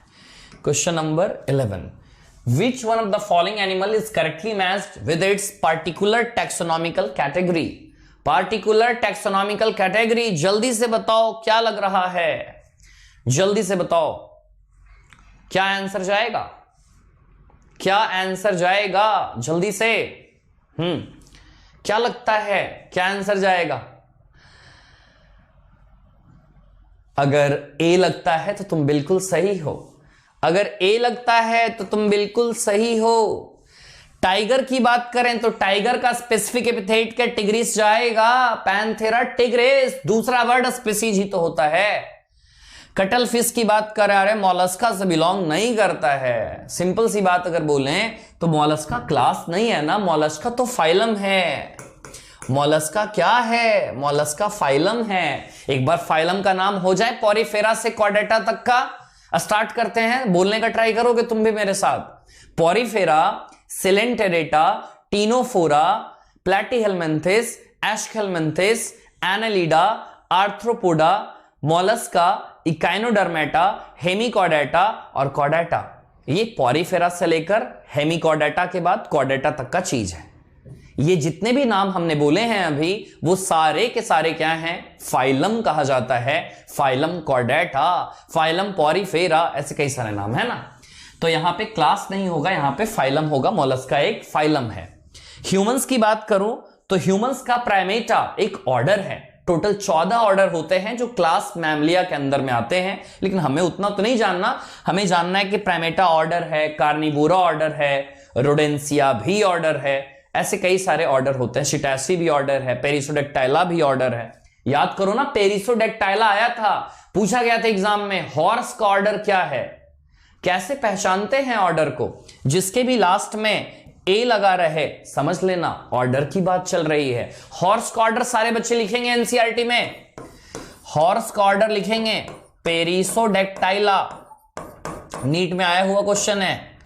Question number 11, Which one of the following animal is correctly matched with its particular taxonomical category? Particular taxonomical category, जल्दी से बताओ क्या लग रहा है, जल्दी से बताओ क्या आंसर जाएगा, क्या आंसर जाएगा, जल्दी से। क्या लगता है क्या आंसर जाएगा? अगर ए लगता है तो तुम बिल्कुल सही हो, अगर ए लगता है तो तुम बिल्कुल सही हो। टाइगर की बात करें तो टाइगर का स्पेसिफिक एपिथेट क्या टिग्रिस जाएगा, पैंथेरा टिग्रिस, दूसरा वर्ड स्पीसीज ही तो होता है। कटल फिश की बात करें, अरे मॉलस्का से बिलोंग नहीं करता है। सिंपल सी बात अगर बोलें तो मॉलस्का क्लास नहीं है ना, मॉलस्का तो फाइलम है। मॉलस्का क्या है, मॉलस्का फाइलम है। एक बार फाइलम का नाम हो जाए, पॉरीफेरा से कॉर्डेटा तक का स्टार्ट करते हैं, बोलने का ट्राई करोगे तुम भी मेरे साथ। Porifera, coelenterata, ctenophora, platyhelminthes, aschelminthes, annelida, arthropoda, mollusca, echinodermata, hemichordata और कॉर्डेटा। ये पॉरीफेरा से लेकर हेमिकॉर्डेटा के बाद कॉर्डेटा तक का चीज है। ये जितने भी नाम हमने बोले हैं अभी, वो सारे के सारे क्या हैं, फाइलम कहा जाता है। फाइलम कॉर्डेटा, फाइलम पॉरीफेरा, ऐसे कई सारे नाम है ना। तो यहां पे क्लास नहीं होगा, यहां पे फाइलम होगा। मॉलस्का एक फाइलम है। ह्यूमंस की बात करूं तो ह्यूमंस का प्राइमेटा एक ऑर्डर है। टोटल 14 ऑर्डर होते हैं जो क्लास मैमलिया के अंदर में आते हैं, लेकिन हमें उतना तो नहीं जानना। हमें जानना है कि प्राइमेटा ऑर्डर है, कार्निवोरा ऑर्डर है, रोडेंसिया भी ऑर्डर है, ऐसे कई सारे ऑर्डर होते हैं। सिटैसी भी ऑर्डर है, पेरिसोडेक्टाइला भी ऑर्डर है। याद करो ना, पेरिसोडेक्टाइला आया था, पूछा गया था एग्जाम में, हॉर्स का ऑर्डर क्या है। कैसे पहचानते हैं ऑर्डर को, जिसके भी लास्ट में ए लगा रहे, समझ लेना ऑर्डर की बात चल रही है। हॉर्स का ऑर्डर सारे बच्चे लिखेंगे एनसीईआरटी में, हॉर्स का ऑर्डर लिखेंगे पेरिसोडेक्टाइला। नीट में आया हुआ क्वेश्चन है,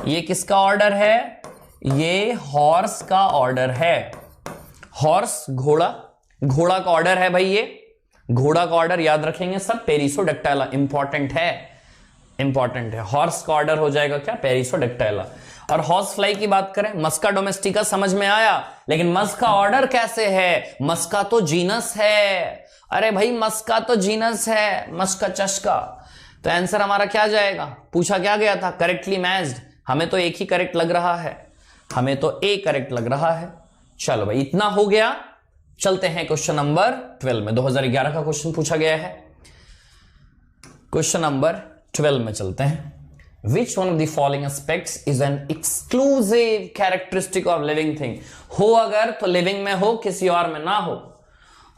ये किसका ऑर्डर है, ये हॉर्स का ऑर्डर है। हॉर्स घोड़ा, घोड़ा का ऑर्डर है भाई, ये घोड़ा का ऑर्डर याद रखेंगे सब, पेरिसोडेक्टाइला। इंपॉर्टेंट है, इंपॉर्टेंट है। हॉर्स का ऑर्डर हो जाएगा क्या, पेरिसोडेक्टाइला। और हॉर्स फ्लाई की बात करें, मस्का डोमेस्टिका समझ में आया, लेकिन मस्का ऑर्डर कैसे है, मस्का तो जीनस है। अरे भाई मस्का तो जीनस है, मस्का चस्का। तो आंसर हमारा क्या जाएगा, पूछा क्या गया था, करेक्टली मैच्ड। हमें तो एक ही करेक्ट लग रहा है, हमें तो ए करेक्ट लग रहा है। चलो भाई इतना हो गया, चलते हैं क्वेश्चन नंबर 12 में। 2011 का क्वेश्चन पूछा गया है, क्वेश्चन नंबर 12 में चलते हैं। Which one of the following aspects is an exclusive characteristic of living thing? हो अगर तो लिविंग में हो, किसी और में ना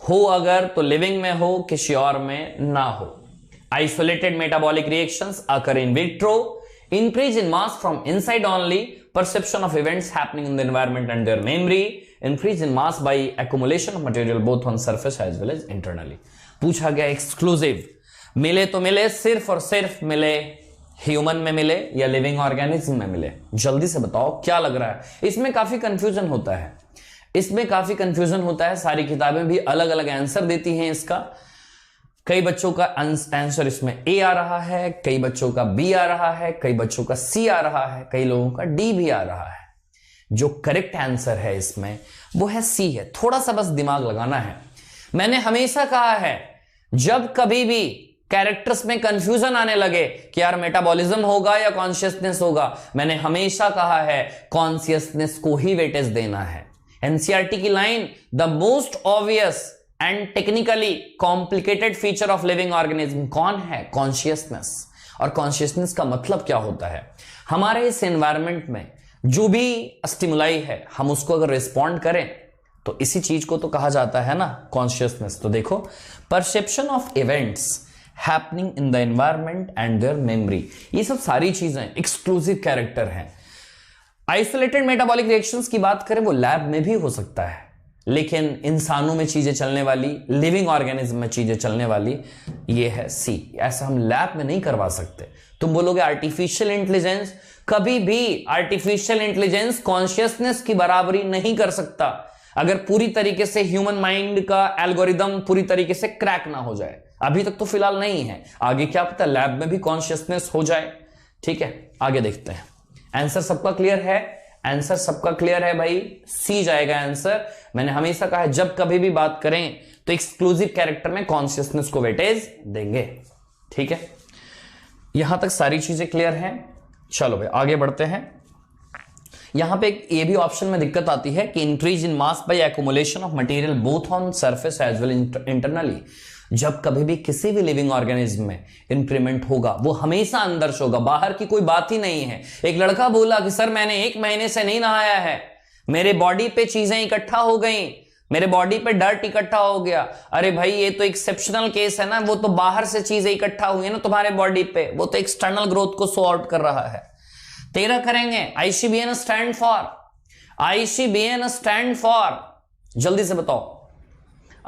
हो अगर तो लिविंग में हो, किसी और में ना हो। Isolated metabolic reactions occur in vitro, increase in mass from inside only, perception of events happening in the environment and their memory, increase in mass by accumulation of material both on surface as well as internally। पूछा गया exclusive, मिले तो मिले, सिर्फ और सिर्फ मिले human में मिले या लिविंग ऑर्गेनिज्म में मिले। जल्दी से बताओ क्या लग रहा है, इसमें काफी कंफ्यूजन होता है। इसमें काफी कंफ्यूजन होता है, सारी किताबें भी अलग अलग आंसर देती हैं इसका। कई बच्चों का आंसर इसमें ए आ रहा है, कई बच्चों का बी आ रहा है, कई बच्चों का सी आ रहा है, कई लोगों का डी भी आ रहा है। जो करेक्ट आंसर है इसमें वो है सी है। थोड़ा सा बस दिमाग लगाना है। मैंने हमेशा कहा है जब कभी भी कैरेक्टर्स में कंफ्यूजन आने लगे कि यार मेटाबॉलिज्म होगा या कॉन्शियसनेस होगा, मैंने हमेशा कहा है कॉन्शियसनेस को ही वेटेज देना है। एनसीईआरटी की line, the most obvious and technically complicated feature of living organism कौन है? कॉन्शियसनेस। और कॉन्शियसनेस का मतलब क्या होता है? हमारे इस एनवायरमेंट में जो भी स्टिमुलाई है हम उसको अगर रिस्पॉन्ड करें तो इसी चीज को तो कहा जाता है ना कॉन्शियसनेस। तो देखो, perception of events happening in the environment and there memory, ये सब सारी चीजें एक्सक्लूसिव कैरेक्टर हैं। आइसोलेटेड मेटाबॉलिक रिएक्शंस की बात करें वो लैब में भी हो सकता है, लेकिन इंसानों में चीजें चलने वाली, लिविंग ऑर्गेनिज्म में चीजें चलने वाली, ये है सी। ऐसा हम लैब में नहीं करवा सकते। तुम बोलोगे आर्टिफिशियल इंटेलिजेंस, कभी भी आर्टिफिशियल इंटेलिजेंस कॉन्शियसनेस की बराबरी नहीं कर सकता अगर पूरी तरीके से ह्यूमन माइंड का एल्गोरिदम पूरी तरीके से क्रैक ना हो जाए। अभी तक तो फिलहाल नहीं है, आगे क्या पता लैब में भी कॉन्शियसनेस हो जाए। ठीक है, आगे देखते हैं। आंसर सबका क्लियर है? आंसर सबका क्लियर है भाई, सी जाएगा आंसर। मैंने हमेशा कहा है जब कभी भी बात करें तो एक्सक्लूसिव कैरेक्टर में कॉन्शियसनेस को वेटेज देंगे। ठीक है, यहां तक सारी चीजें क्लियर हैं। चलो भाई आगे बढ़ते हैं। यहां पे एक ये भी ऑप्शन में दिक्कत आती है कि increase in mass by accumulation of material both on surface as well internally. जब कभी भी किसी भी लिविंग ऑर्गेनिज्म में इंक्रीमेंट होगा वो हमेशा अंदर से होगा, बाहर की कोई बात ही नहीं है। एक लड़का बोला कि सर मैंने 1 महीने से नहीं नहाया है, मेरे बॉडी पे चीजें इकट्ठा हो गई, मेरे बॉडी पे डर्ट इकट्ठा हो गया। अरे भाई ये तो एक्सेप्शनल केस है ना, वो तो बाहर से चीजें इकट्ठा हुई है ना तुम्हारे बॉडी पे, वो तो एक्सटर्नल ग्रोथ को सो आउट कर रहा है। 13 करेंगे। ICBN stand for, ICBN stand for, जल्दी से बताओ।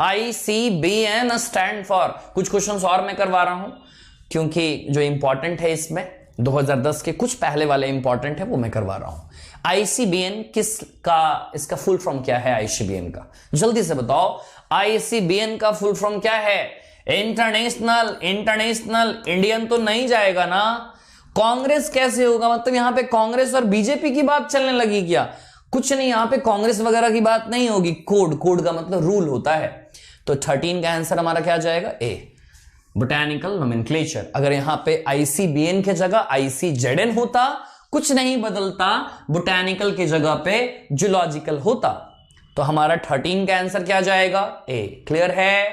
ICBN stand for. कुछ क्वेश्चंस और मैं करवा रहा हूं क्योंकि जो इंपॉर्टेंट है इसमें 2010 के कुछ पहले वाले इंपॉर्टेंट है वो मैं करवा रहा हूं। ICBN किसका, इसका फुल फॉर्म क्या है? ICBN का जल्दी से बताओ। ICBN का फुल फॉर्म क्या है? इंटरनेशनल। इंटरनेशनल, इंडियन तो नहीं जाएगा ना। कांग्रेस कैसे होगा? मतलब यहां पे कांग्रेस और बीजेपी की बात चलने लगी क्या? कुछ नहीं, यहां पे कांग्रेस वगैरह की बात नहीं होगी। कोड, कोड का मतलब रूल होता है। तो 13 का आंसर हमारा क्या जाएगा? ए, बोटैनिकल नोमेनक्लेचर। अगर यहां पे ICBN के जगह ICZN होता कुछ नहीं बदलता, बोटैनिकल की जगह पे जूलॉजिकल होता, तो हमारा 13 का आंसर क्या जाएगा? ए। क्लियर है?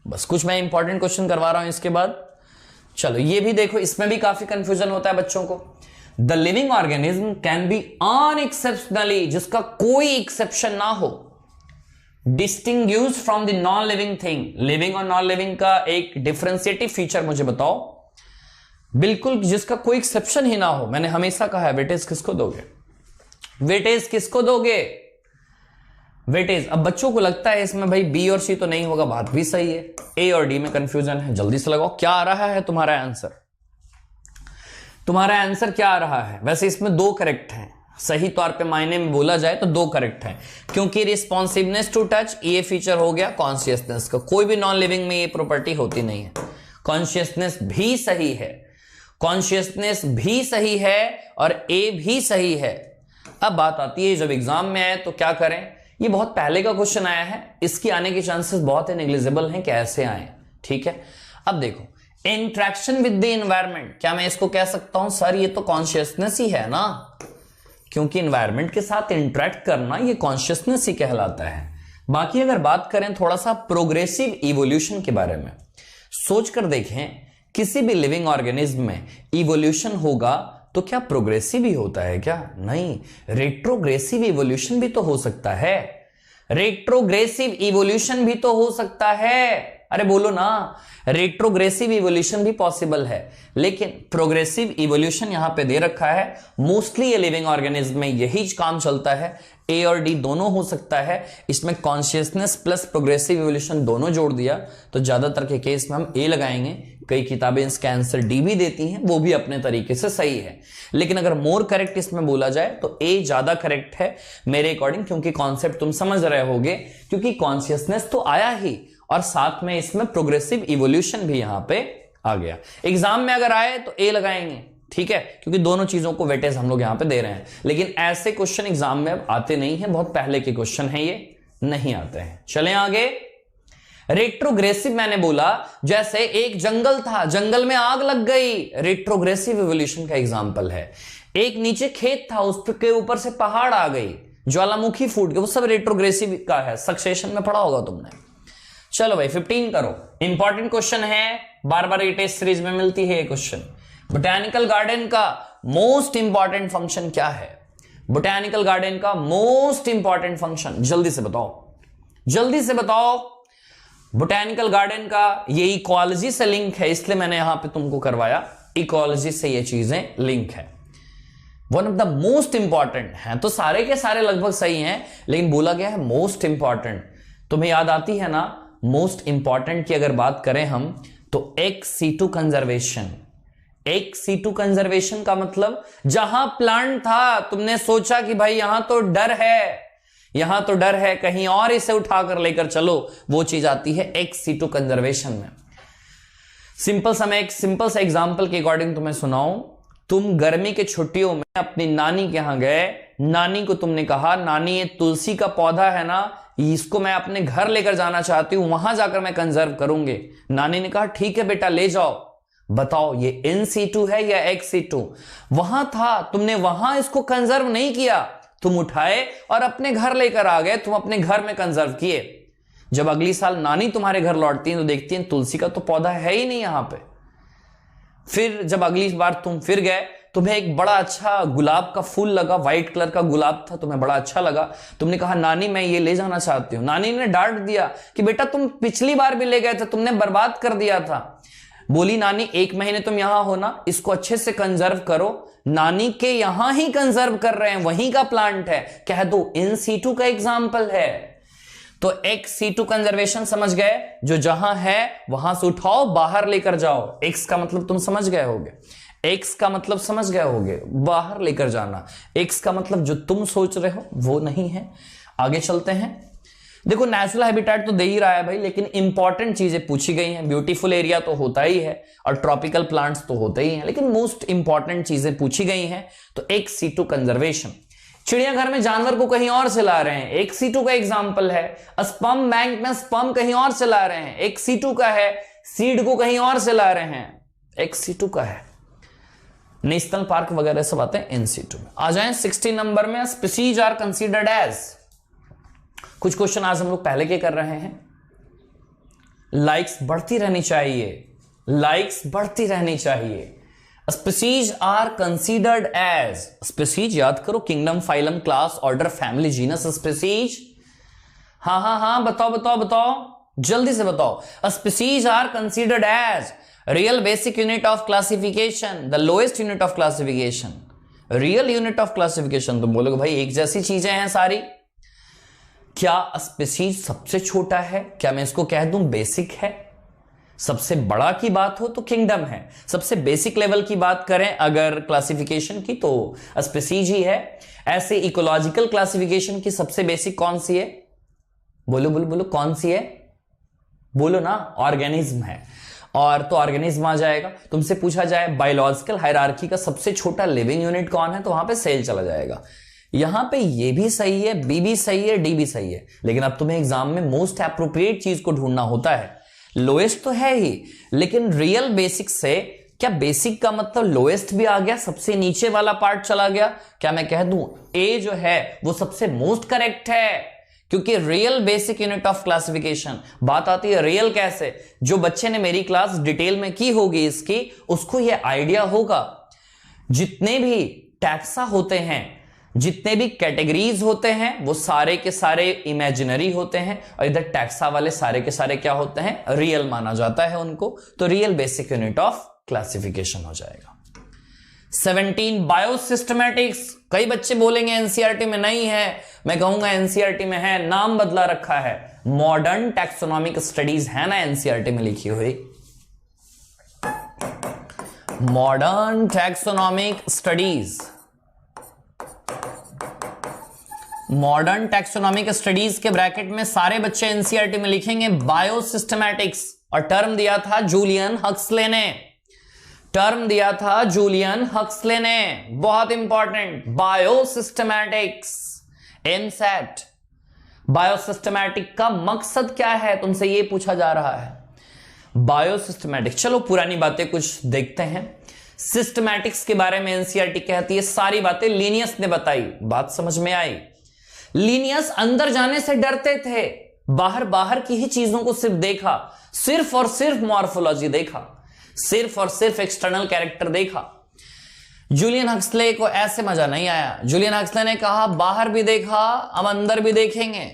बस कुछ मैं इंपॉर्टेंट क्वेश्चन करवा रहा हूं इसके बाद। चलो ये भी देखो, इसमें भी काफी कंफ्यूजन होता है बच्चों को। The living organism can be unexceptionally, जिसका कोई एक्सेप्शन ना हो, distinguished from the non living thing. Living और नॉन लिविंग का एक डिफरेंशिएटिव फीचर मुझे बताओ, बिल्कुल जिसका कोई एक्सेप्शन ही ना हो। मैंने हमेशा कहा है वेटेज किसको दोगे? वेटेज किसको दोगे? वेटेज। अब बच्चों को लगता है इसमें भाई बी और सी तो नहीं होगा, बात भी सही है, ए और डी में कंफ्यूजन है। जल्दी से लगाओ क्या आ रहा है तुम्हारा आंसर। तुम्हारा आंसर क्या आ रहा है? वैसे इसमें 2 करेक्ट हैं, सही तौर पे मायने में बोला जाए तो 2 करेक्ट हैं, क्योंकि रिस्पॉन्सिवनेस टू टच ये फीचर हो गया कॉन्शियसनेस का। कोई भी नॉन लिविंग में ये प्रॉपर्टी होती नहीं है। कॉन्शियसनेस भी सही है, कॉन्शियसनेस भी सही है और ए भी सही है। अब बात आती है जब एग्जाम में आए तो क्या करें। ये बहुत पहले का क्वेश्चन आया है, इसकी आने के चांसेस बहुत है नेग्लिजिबल हैं कि ऐसे आए। ठीक है, अब देखो इंट्रैक्शन विद द एनवायरमेंट, क्या मैं इसको कह सकता हूं सर ये तो कॉन्शियसनेस ही है ना, क्योंकि एनवायरमेंट के साथ इंटरेक्ट करना ये कॉन्शियसनेस ही कहलाता है। बाकी अगर बात करें थोड़ा सा प्रोग्रेसिव इवोल्यूशन के बारे में, सोच कर देखें किसी भी लिविंग ऑर्गेनिज्म में इवोल्यूशन होगा तो क्या प्रोग्रेसिव ही होता है क्या? नहीं, रेट्रोग्रेसिव इवोल्यूशन भी तो हो सकता है। रेट्रोग्रेसिव इवोल्यूशन भी तो हो सकता है। अरे बोलो ना, रेट्रोग्रेसिव इवोल्यूशन भी पॉसिबल है, लेकिन प्रोग्रेसिव इवोल्यूशन यहां पे दे रखा है। मोस्टली ये लिविंग ऑर्गेनिज्म में यही काम चलता है, ए और डी दोनों हो सकता है। इसमें कॉन्शियसनेस प्लस प्रोग्रेसिव इवोल्यूशन दोनों जोड़ दिया तो ज्यादातर के केस में हम ए लगाएंगे। कई किताबें इसका आंसर डी भी देती हैं, वो भी अपने तरीके से सही है, लेकिन अगर मोर करेक्ट इसमें बोला जाए तो ए ज्यादा करेक्ट है मेरे अकॉर्डिंग, क्योंकि कॉन्सेप्ट तुम समझ रहे होगे, क्योंकि कॉन्शियसनेस तो आया ही और साथ में इसमें प्रोग्रेसिव इवोल्यूशन भी यहां पे आ गया। एग्जाम में अगर आए तो ए लगाएंगे, ठीक है, क्योंकि दोनों चीजों को वेटेज हम लोग यहां पे दे रहे हैं। लेकिन ऐसे क्वेश्चन एग्जाम में अब आते नहीं है, बहुत पहले के क्वेश्चन है, ये नहीं आते हैं। चलें आगे। रेट्रोग्रेसिव मैंने बोला जैसे एक जंगल था, जंगल में आग लग गई, रेट्रोग्रेसिव इवोल्यूशन का एग्जांपल है। एक नीचे खेत था, उसके ऊपर से पहाड़ आ गई, ज्वालामुखी फूट गई, वो सब रेट्रोग्रेसिव का है। सक्सेशन में पढ़ा होगा तुमने। चलो भाई 15 करो, इंपॉर्टेंट क्वेश्चन है, बार बार ये टेस्ट सीरीज में मिलती है ये क्वेश्चन। बोटैनिकल गार्डन का मोस्ट इंपॉर्टेंट फंक्शन क्या है? बोटैनिकल गार्डन का मोस्ट इंपॉर्टेंट फंक्शन जल्दी से बताओ, जल्दी से बताओ। बोटैनिकल गार्डन का ये इकोलॉजी से लिंक है, इसलिए मैंने यहां पे तुमको करवाया, इकोलॉजी से ये चीजें लिंक है। One of the most important है, तो सारे के सारे लगभग सही हैं, लेकिन बोला गया है मोस्ट इंपॉर्टेंट। तुम्हें याद आती है ना मोस्ट इंपॉर्टेंट की अगर बात करें हम तो ex-situ कंजर्वेशन। ex-situ कंजर्वेशन का मतलब जहां प्लांट था, तुमने सोचा कि भाई यहां तो डर है, यहां तो डर है, कहीं और इसे उठाकर लेकर चलो, वो चीज आती है ex-situ कंजर्वेशन में। सिंपल सा एग्जांपल के अकॉर्डिंग तुम्हें सुनाऊं। तुम गर्मी के छुट्टियों में अपनी नानी के यहां गए, नानी को तुमने कहा नानी ये तुलसी का पौधा है ना, इसको मैं अपने घर लेकर जाना चाहती हूं, वहां जाकर मैं कंजर्व करूंगी। नानी ने कहा ठीक है बेटा ले जाओ। बताओ ये इन सीटू है या ex-situ? वहां था, तुमने वहां इसको कंजर्व नहीं किया, तुम उठाए और अपने घर लेकर आ गए, तुम अपने घर में कंजर्व किए। जब अगली साल नानी तुम्हारे घर लौटती है तो देखती है तुलसी का तो पौधा है ही नहीं यहां पे। फिर जब अगली बार तुम फिर गए, तुम्हें एक बड़ा अच्छा गुलाब का फूल लगा, व्हाइट कलर का गुलाब था, तुम्हें बड़ा अच्छा लगा, तुमने कहा नानी मैं ये ले जाना चाहती हूं। नानी ने डांट दिया कि बेटा तुम पिछली बार भी ले गए थे, तुमने बर्बाद कर दिया था। बोली नानी 1 महीने तुम यहां हो ना, इसको अच्छे से कंजर्व करो। नानी के यहां ही कंजर्व कर रहे हैं, वहीं का प्लांट है, कह दो इन-situ का एग्जाम्पल है। तो ex-situ कंजर्वेशन समझ गए, जो जहां है वहां से उठाओ बाहर लेकर जाओ। एक्स का मतलब तुम समझ गए होगे, एक्स का मतलब समझ गए होगे, बाहर लेकर जाना। एक्स का मतलब जो तुम सोच रहे हो वो नहीं है। आगे चलते हैं। देखो नेचुरल हैबिटेट तो दे ही रहा है भाई, लेकिन इंपॉर्टेंट चीजें पूछी गई हैं। ब्यूटीफुल एरिया तो होता ही है और ट्रॉपिकल प्लांट्स तो होते ही हैं, लेकिन मोस्ट इंपॉर्टेंट चीजें पूछी गई हैं। तो ex-situ कंजर्वेशन, चिड़ियाघर में जानवर को कहीं और से ला रहे हैं, ex-situ का एग्जाम्पल है। स्पर्म बैंक में स्पर्म कहीं और से ला रहे हैं, ex-situ का है। सीड को कहीं और से ला रहे हैं, ex-situ का है। नेशनल पार्क वगैरह सब आते हैं इन-situ में। आ जाएं 60 नंबर में, स्पीसीज आर कंसीडर्ड एज। कुछ क्वेश्चन आज हम लोग पहले के कर रहे हैं। लाइक्स बढ़ती रहनी चाहिए, लाइक्स बढ़ती रहनी चाहिए। Species are considered as, species याद करो, kingdom, phylum, class, order, family, genus, species. हाँ बताओ बताओ बताओ, जल्दी से बताओ। Species are considered as real basic unit of classification, the lowest unit of classification. Real unit of classification, तुम बोलोगे भाई एक जैसी चीजें हैं सारी। क्या स्पीसीज सबसे छोटा है? क्या मैं इसको कह दूं बेसिक है? सबसे बड़ा की बात हो तो किंगडम है, सबसे बेसिक लेवल की बात करें अगर क्लासिफिकेशन की तो स्पीसीज ही है। ऐसे इकोलॉजिकल क्लासिफिकेशन की सबसे बेसिक कौन सी है? बोलो बोलो बोलो, कौन सी है? बोलो ना, ऑर्गेनिज्म है। और तो ऑर्गेनिज्म आ जाएगा। तुमसे पूछा जाए बायोलॉजिकल हायरार्की का सबसे छोटा लिविंग यूनिट कौन है, तो वहां पे सेल चला जाएगा। यहां पे ये भी सही है, बी भी सही है, डी भी सही है, लेकिन अब तुम्हें एग्जाम में मोस्ट एप्रोप्रिएट चीज को ढूंढना होता है। लोएस्ट तो है ही, लेकिन रियल बेसिक से क्या बेसिक का मतलब लोएस्ट भी आ गया, सबसे नीचे वाला पार्ट चला गया? क्या मैं कह दूं ए जो है वो सबसे मोस्ट करेक्ट है, क्योंकि real basic unit of classification. बात आती है रियल कैसे, जो बच्चे ने मेरी क्लास डिटेल में की होगी इसकी, उसको यह आइडिया होगा। जितने भी टैक्सा होते हैं, जितने भी कैटेगरीज होते हैं वो सारे के सारे इमेजिनरी होते हैं, और इधर टैक्सा वाले सारे के सारे क्या होते हैं, रियल माना जाता है उनको, तो real basic unit of classification हो जाएगा। 17 बायोसिस्टमैटिक्स। कई बच्चे बोलेंगे एनसीईआरटी में नहीं है, मैं कहूंगा एनसीईआरटी में है, नाम बदला रखा है, मॉडर्न टैक्सोनॉमिक स्टडीज है ना एनसीईआरटी में लिखी हुई, modern taxonomic studies. Modern taxonomic studies के ब्रैकेट में सारे बच्चे एनसीईआरटी में लिखेंगे बायोसिस्टमैटिक्स, और टर्म दिया था जूलियन हक्सले ने, टर्म दिया था जूलियन हक्सले ने, बहुत इंपॉर्टेंट, बायोसिस्टमैटिक्स, एमसेट। बायोसिस्टमैटिक का मकसद क्या है, तुमसे ये पूछा जा रहा है, बायोसिस्टमैटिक। चलो पुरानी बातें कुछ देखते हैं। सिस्टमैटिक्स के बारे में एनसीईआरटी कहती है सारी बातें लिनियस ने बताई, बात समझ में आई। लिनियस अंदर जाने से डरते थे, बाहर बाहर की ही चीजों को सिर्फ देखा, सिर्फ और सिर्फ मॉर्फोलॉजी देखा, सिर्फ और सिर्फ एक्सटर्नल कैरेक्टर देखा। जूलियन हक्सले को ऐसे मजा नहीं आया। जूलियन हक्सले ने कहा बाहर भी देखा, अब अंदर भी देखेंगे।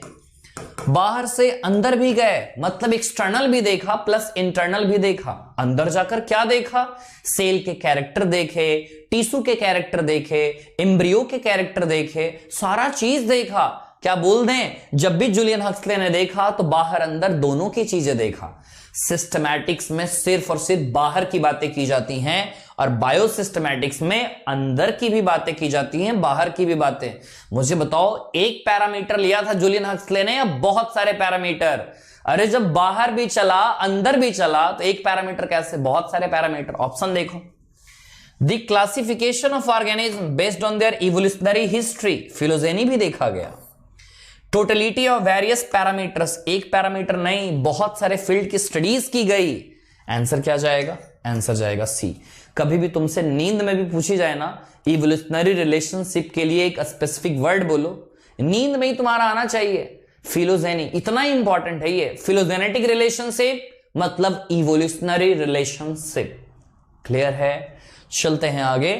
बाहर से अंदर भी गए, मतलब एक्सटर्नल भी देखा प्लस इंटरनल भी देखा। अंदर जाकर क्या देखा, सेल के कैरेक्टर देखे, टिश्यू के कैरेक्टर देखे, एम्ब्रियो के कैरेक्टर देखे, सारा चीज देखा। क्या बोल दें, जब भी जूलियन हक्सले ने देखा तो बाहर अंदर दोनों की चीजें देखा। सिस्टमैटिक्स में सिर्फ और सिर्फ बाहर की बातें की जाती हैं, और बायोसिस्टमैटिक्स में अंदर की भी बातें की जाती हैं, बाहर की भी बातें। मुझे बताओ, एक पैरामीटर लिया था जूलियन हक्सले ने या बहुत सारे पैरामीटर? अरे जब बाहर भी चला अंदर भी चला तो एक पैरामीटर कैसे, बहुत सारे पैरामीटर। ऑप्शन देखो, the classification of organism based on their evolutionary history, phylogeny भी देखा गया। टोटलिटी ऑफ वेरियस पैरामीटर्स, एक पैरामीटर नहीं, बहुत सारे फील्ड की स्टडीज की गई। आंसर क्या जाएगा, आंसर जाएगा सी। कभी भी तुमसे नींद में भी पूछी जाए ना, इवोल्यूशनरी रिलेशनशिप के लिए एक स्पेसिफिक वर्ड बोलो, नींद में ही तुम्हारा आना चाहिए, फिलोजेनी। इतना ही इंपॉर्टेंट है ये, फिलोजेनेटिक रिलेशनशिप मतलब इवोल्यूशनरी रिलेशनशिप। क्लियर है? चलते हैं आगे।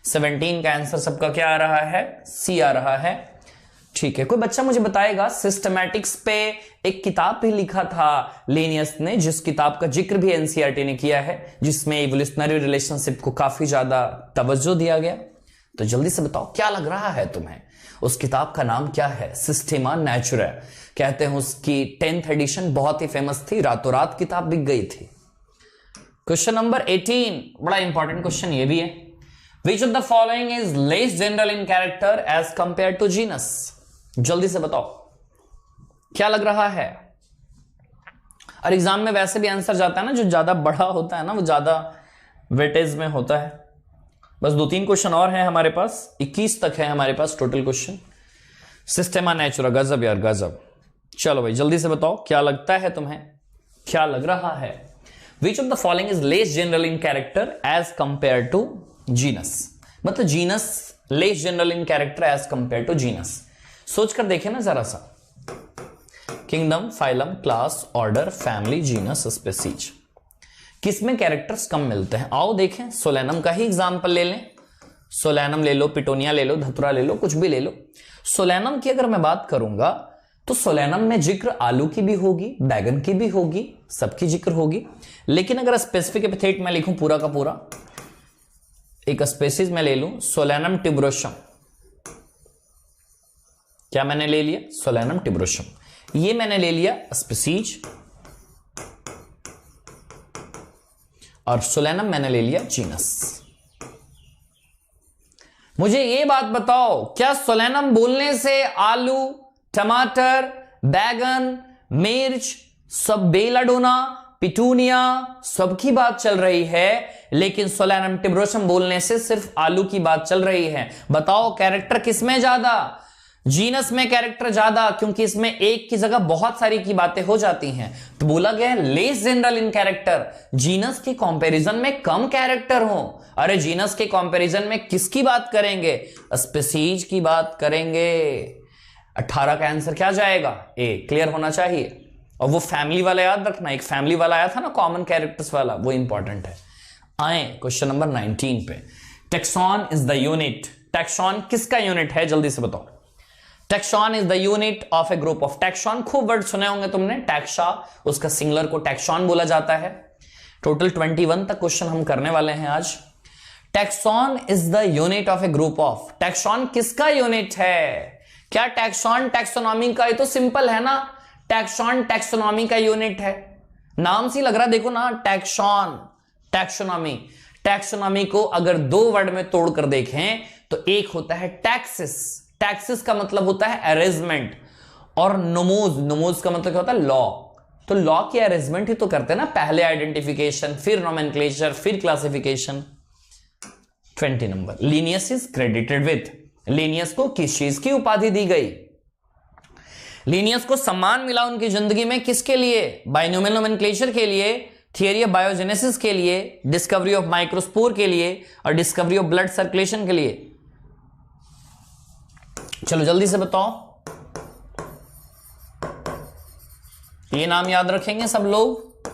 17 का आंसर सबका क्या आ रहा है, सी आ रहा है। ठीक है, कोई बच्चा मुझे बताएगा, सिस्टमैटिक्स पे एक किताब भी लिखा था लिनियस ने, जिस किताब का जिक्र भी एनसीईआरटी ने किया है, जिसमें इवोल्यूशनरी रिलेशनशिप को काफी ज्यादा तवज्जो दिया गया। तो जल्दी से बताओ क्या लग रहा है तुम्हें, उस किताब का नाम क्या है? सिस्टेमा नेचुरा कहते हैं। उसकी 10th एडिशन बहुत ही फेमस थी, रातों रात किताब बिक गई थी। क्वेश्चन नंबर 18, बड़ा इंपॉर्टेंट क्वेश्चन ये भी है। Which of the following is less general in character as compare to genus? जल्दी से बताओ क्या लग रहा है। और एग्जाम में वैसे भी आंसर जाता है ना, जो ज्यादा बड़ा होता है ना वो ज्यादा वेटेज में होता है। बस 2-3 क्वेश्चन और हैं हमारे पास, 21 तक है हमारे पास टोटल क्वेश्चन। सिस्टेमा नेचुरा, गजब यार गजब। चलो भाई जल्दी से बताओ क्या लगता है तुम्हें, क्या लग रहा है। Which of the following is less general in character as compare to genus? मतलब genus less general in character as compare to genus. सोचकर देखें ना जरा सा, kingdom, phylum, class, order, family, genus, species, किसमें कैरेक्टर्स कम मिलते हैं? आओ देखें। सोलेनम का ही एग्जांपल ले लें, सोलेनम ले लो, पिटोनिया ले लो, धतुरा ले लो, कुछ भी ले लो। सोलेनम की अगर मैं बात करूंगा तो सोलेनम में जिक्र आलू की भी होगी, बैगन की भी होगी, सबकी जिक्र होगी। लेकिन अगर स्पेसिफिक एपिथेट में लिखूं पूरा का पूरा, एक स्पेसीज में ले लूं सोलेनम टिब्रोशम, क्या मैंने ले लिया? सोलेनम टिब्रोशम। ये मैंने ले लिया स्पीसीज, और सोलेनम मैंने ले लिया जीनस। मुझे ये बात बताओ, क्या सोलेनम बोलने से आलू, टमाटर, बैगन, मिर्च, सब, बेलाडोना, पिटूनिया, सबकी बात चल रही है, लेकिन सोलेनम टिब्रोशम बोलने से सिर्फ आलू की बात चल रही है? बताओ कैरेक्टर किसमें ज्यादा? जीनस में कैरेक्टर ज्यादा, क्योंकि इसमें एक की जगह बहुत सारी की बातें हो जाती हैं। तो बोला गया less general in character, genus के कंपैरिजन में कम कैरेक्टर हो। अरे जीनस के कंपैरिजन में किसकी बात करेंगे? स्पीसीज की बात करेंगे। 18 का आंसर क्या जाएगा? ए। क्लियर होना चाहिए। और वो फैमिली वाला याद रखना, एक फैमिली वाला आया था ना कॉमन कैरेक्टर्स वाला, वो इंपॉर्टेंट है। आए क्वेश्चन नंबर 19 पे। Tax on is the unit taxon किसका यूनिट है, जल्दी से बताओ। Taxon is the unit of A group of taxon. खूब वर्ड सुने होंगे तुमने, टैक्सा, उसका सिंगुलर को टैक्सॉन बोला जाता है। टोटल 21 तक क्वेश्चन हम करने वाले हैं आज। Taxon is the unit of A group of. Taxon किसका यूनिट है? क्या टैक्सॉन टैक्सोनॉमी का? ये तो सिंपल है ना, टैक्सॉन टैक्सोनॉमी का यूनिट है। नाम से लग रहा देखो ना, टैक्सॉन टैक्सोनॉमी। टैक्सोनॉमी को अगर दो वर्ड में तोड़कर देखें तो एक होता है टैक्सिस। टैक्सिस का मतलब होता है अरेंजमेंट, और नोमोज, नोमोज का मतलब क्या होता है? लॉ। तो लॉ की अरेंजमेंट ही तो करते हैं ना, पहले आइडेंटिफिकेशन, फिर नोमेनक्लेचर, फिर classification. 20 number, Linnaeus is credited with. Linnaeus को किस चीज की उपाधि दी गई? लीनियस को सम्मान मिला उनकी जिंदगी में किसके लिए? बाइनोमियल नोमेनक्लेचर के लिए, थियरी ऑफ बायोजेनेसिस के लिए, डिस्कवरी ऑफ माइक्रोस्पोर के लिए, और डिस्कवरी ऑफ ब्लड सर्कुलेशन के लिए। चलो जल्दी से बताओ, ये नाम याद रखेंगे सब लोग,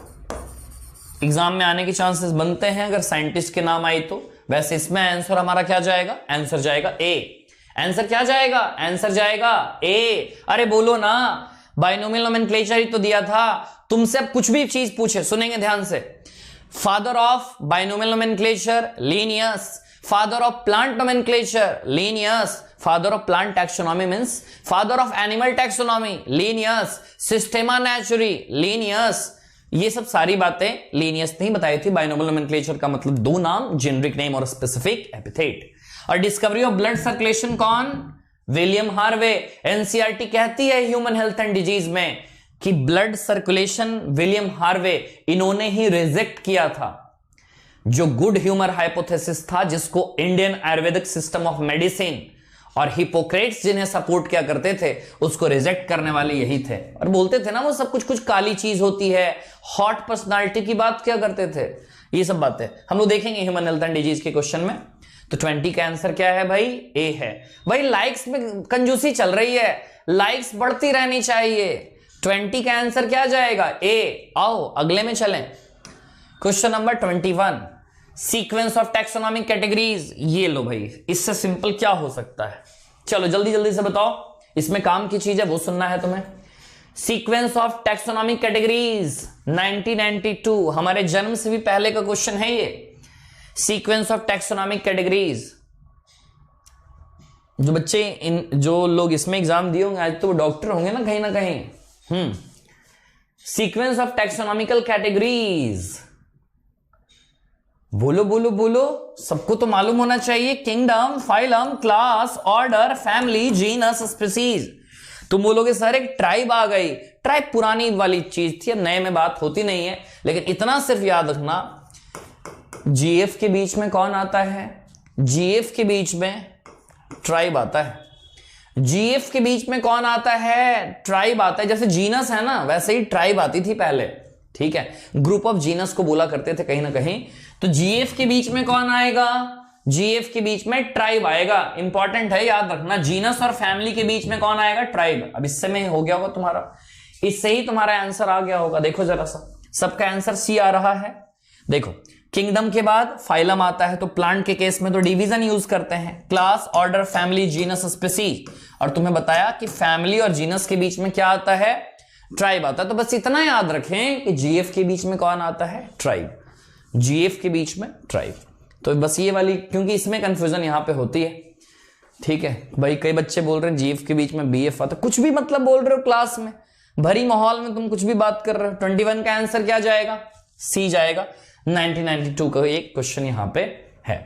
एग्जाम में आने के चांसेस बनते हैं अगर साइंटिस्ट के नाम आए तो। वैसे इसमें आंसर हमारा क्या जाएगा? आंसर जाएगा ए। आंसर क्या जाएगा? आंसर जाएगा ए। अरे बोलो ना, बाइनोमियल नोमेनक्लेचर ही तो दिया था। तुमसे अब कुछ भी चीज पूछे, सुनेंगे ध्यान से। Father of binomial nomenclature Linnaeus, father of plant nomenclature Linnaeus, father of plant taxonomy means father of animal taxonomy Linnaeus, systema naturae Linnaeus. ये सब सारी बातें लीनियस नहीं बताई थी। बाइनोमियल नोमेनक्लेचर का मतलब दो नाम, जेनरिक नेम और स्पेसिफिक एपिथेट। और डिस्कवरी ऑफ ब्लड सर्कुलेशन कौन? William Harvey. एनसीईआरटी कहती है ह्यूमन हेल्थ एंड डिजीज में कि ब्लड सर्कुलेशन विलियम हार्वे, इन्होंने ही रिजेक्ट किया था। जो गुड ह्यूमर हाइपोथेसिस था, जिसको Indian Ayurvedic system of medicine और हिपोक्रेट्स जिन्हें सपोर्ट किया करते थे, उसको रिजेक्ट करने वाले यही थे। और बोलते थे ना वो सब कुछ काली चीज होती है, हॉट पर्सनालिटी की बात क्या करते थे, ये सब बातें हम लोग देखेंगे ह्यूमन हेल्थ एंड डिजीज के क्वेश्चन में। तो 20 का आंसर क्या है भाई? ए है। भाई लाइक्स में कंजूसी चल रही है, लाइक्स बढ़ती रहनी चाहिए। 20 का आंसर क्या जाएगा? ए। आओ अगले में चलें। Question number 21, sequence of taxonomic categories. ये लो भाई, इससे सिंपल क्या हो सकता है? चलो जल्दी जल्दी से बताओ, इसमें काम की चीज है वो सुनना है तुम्हें। सीक्वेंस ऑफ टैक्सोनॉमिक कैटेगरीज 1992, हमारे जन्म से भी पहले का क्वेश्चन है ये। सीक्वेंस ऑफ टैक्सोनॉमिक कैटेगरीज, जो बच्चे जो लोग इसमें एग्जाम दिए होंगे आज तो वो डॉक्टर होंगे ना कहीं ना कहीं। सीक्वेंस ऑफ टैक्सोनॉमिकल कैटेगरीज, बोलो बोलो बोलो, सबको तो मालूम होना चाहिए। Kingdom, phylum, class, order, family, genus, species. तुम बोलोगे सर एक ट्राइब आ गई। ट्राइब पुरानी वाली चीज थी, अब नए में बात होती नहीं है, लेकिन इतना सिर्फ याद रखना, जीएफ के बीच में कौन आता है? जीएफ के बीच में ट्राइब आता है। जीएफ के बीच में कौन आता है? ट्राइब आता है। जैसे जीनस है ना, वैसे ही ट्राइब आती थी पहले, ठीक है? ग्रुप ऑफ जीनस को बोला करते थे कहीं ना कहीं। तो जीएफ के बीच में कौन आएगा? जीएफ के बीच में ट्राइब आएगा। इंपॉर्टेंट है, याद रखना। जीनस और फैमिली के बीच में कौन आएगा? ट्राइब। अब इससे में हो गया होगा तुम्हारा, इससे ही तुम्हारा आंसर आ गया होगा। देखो जरा सा, सबका आंसर सी आ रहा है। देखो, किंगडम के बाद फाइलम आता है, तो प्लांट के केस में तो डिवीजन यूज करते हैं, class, order, family, genus, species. और तुम्हें बताया कि फैमिली और जीनस के बीच में क्या आता है? ट्राइब आता है। तो बस इतना याद रखें कि जीएफ के बीच में कौन आता है? ट्राइब। जीएफ के बीच में ट्राइब। तो बस ये वाली, क्योंकि इसमें कंफ्यूजन यहां पे होती है, ठीक है भाई। कई बच्चे बोल रहे हैं जीएफ के बीच में बीएफ आता है, कुछ भी मतलब बोल रहे हो क्लास में, भरी माहौल में तुम कुछ भी बात कर रहे हो। 21 का आंसर क्या जाएगा? सी जाएगा। 1992 का एक क्वेश्चन यहां पे है।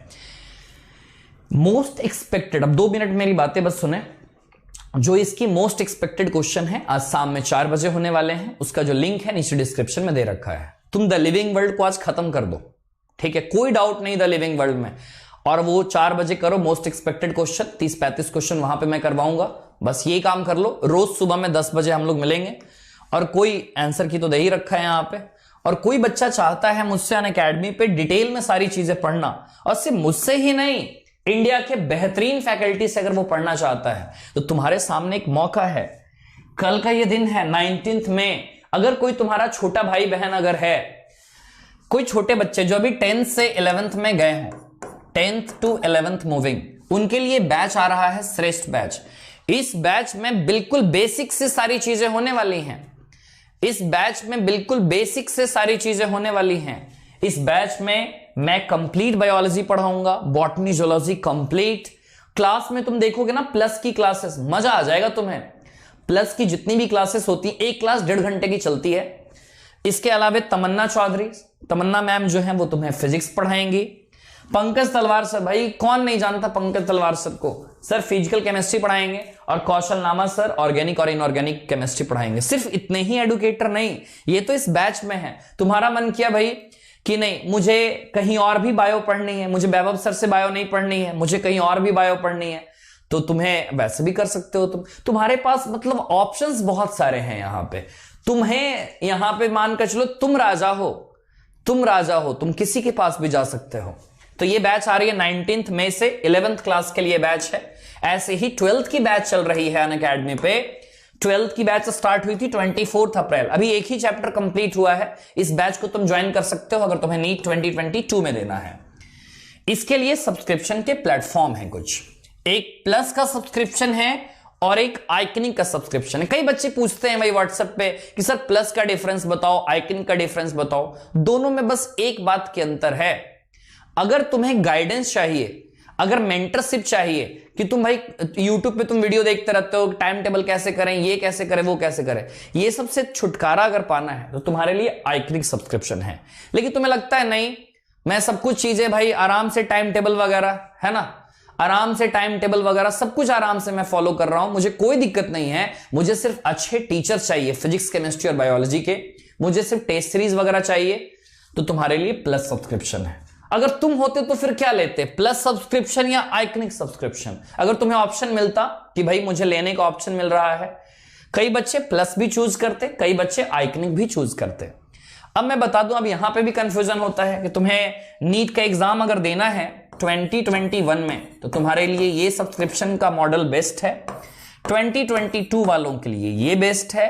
मोस्ट एक्सपेक्टेड, अब 2 मिनट मेरी बातें बस सुने। जो इसकी मोस्ट एक्सपेक्टेड क्वेश्चन है, आज शाम में 4 बजे होने वाले हैं, उसका जो लिंक है नीचे डिस्क्रिप्शन में दे रखा है। तुम द लिविंग वर्ल्ड को आज खत्म कर दो, ठीक है? कोई डाउट नहीं द लिविंग वर्ल्ड में, और वो 4 बजे करो। मोस्ट एक्सपेक्टेड क्वेश्चन 30-35 क्वेश्चन वहां पे मैं करवाऊंगा, बस ये काम कर लो। रोज सुबह में 10 बजे हम लोग मिलेंगे, और कोई आंसर की तो दे ही रखा है यहां पे। और कोई बच्चा चाहता है मुझसे अनअकैडमी पे डिटेल में सारी चीजें पढ़ना, और सिर्फ मुझसे ही नहीं, इंडिया के बेहतरीन फैकल्टी से अगर वो पढ़ना चाहता है, तो तुम्हारे सामने एक मौका है। कल का ये दिन है 19 मई। अगर कोई तुम्हारा छोटा भाई बहन अगर है, कोई छोटे बच्चे जो अभी 10th से 11th में गए हैं, 10th to 11th मूविंग, उनके लिए बैच आ रहा है श्रेष्ठ बैच। इस बैच में बिल्कुल बेसिक से सारी चीजें होने वाली हैं। इस बैच में बिल्कुल बेसिक से सारी चीजें होने वाली हैं। इस बैच में मैं कंप्लीट बायोलॉजी पढ़ाऊंगा, बॉटनी जूलॉजी कंप्लीट। क्लास में तुम देखोगे ना प्लस की क्लासेस, मजा आ जाएगा तुम्हें। प्लस की जितनी भी क्लासेस होती, एक क्लास 1.5 घंटे की चलती है। इसके अलावा तमन्ना मैम जो है वो तुम्हें फिजिक्स पढ़ाएंगी। पंकज तलवार सर, भाई कौन नहीं जानता पंकज तलवार सर को, सर फिजिकल केमिस्ट्री पढ़ाएंगे। और कौशल नामा सर ऑर्गेनिक और इनऑर्गेनिक केमिस्ट्री पढ़ाएंगे। सिर्फ इतने ही एडुकेटर नहीं, ये तो इस बैच में है। तुम्हारा मन किया भाई कि नहीं मुझे कहीं और भी बायो पढ़नी है, मुझे वैभव सर से बायो नहीं पढ़नी है, मुझे कहीं और भी बायो पढ़नी है, तो तुम्हें वैसे भी कर सकते हो। तुम्हारे पास मतलब ऑप्शंस बहुत सारे हैं यहाँ पे। तुम्हें यहाँ पे मान कर चलो तुम राजा हो, तुम किसी के पास भी जा सकते हो। तो ये बैच आ रही है 19 मई से 11th क्लास के लिए बैच है। ऐसे ही 12th की बैच चल रही है अनअकैडमी पे। 12th की बैच स्टार्ट हुई थी 24 अप्रैल, अभी एक ही चैप्टर कंप्लीट हुआ है। इस बैच को तुम ज्वाइन कर सकते हो अगर तुम्हें नीट 2022 में देना है। इसके लिए सब्सक्रिप्शन के प्लेटफॉर्म है कुछ, एक प्लस का सब्सक्रिप्शन है और एक आइकनिक का सब्सक्रिप्शन है। कई बच्चे पूछते हैं भाई व्हाट्सएप पे कि सर प्लस का डिफरेंस बताओ, आइकनिक का डिफरेंस बताओ। दोनों में बस एक बात के अंतर है, अगर तुम्हें गाइडेंस चाहिए, अगर मेंटरशिप चाहिए कि तुम भाई यूट्यूब पे तुम वीडियो देखते रहते हो, टाइम टेबल कैसे करें, ये कैसे करें, वो कैसे करें, ये सबसे छुटकारा अगर पाना है तो तुम्हारे लिए आइकनिक सब्सक्रिप्शन है। लेकिन तुम्हें लगता है नहीं मैं सब कुछ चीजें भाई आराम से टाइम टेबल वगैरह है ना, आराम से टाइम टेबल वगैरह सब कुछ आराम से मैं फॉलो कर रहा हूं, मुझे कोई दिक्कत नहीं है, मुझे सिर्फ अच्छे टीचर चाहिए फिजिक्स केमिस्ट्री और बायोलॉजी के, मुझे सिर्फ टेस्ट सीरीज वगैरह चाहिए, तो तुम्हारे लिए प्लस सब्सक्रिप्शन है। अगर तुम होते तो फिर क्या लेते, प्लस सब्सक्रिप्शन या आइकनिक सब्सक्रिप्शन? अगर तुम्हें ऑप्शन मिलता कि भाई मुझे लेने का ऑप्शन मिल रहा है, कई बच्चे प्लस भी चूज करते, कई बच्चे आइकनिक भी चूज करते। अब मैं बता दूं, अब यहां पे भी कंफ्यूजन होता है कि तुम्हें नीट का एग्जाम अगर देना है 2021 में तो तुम्हारे लिए ये सब्सक्रिप्शन का मॉडल बेस्ट है, 2022 वालों के लिए ये बेस्ट है,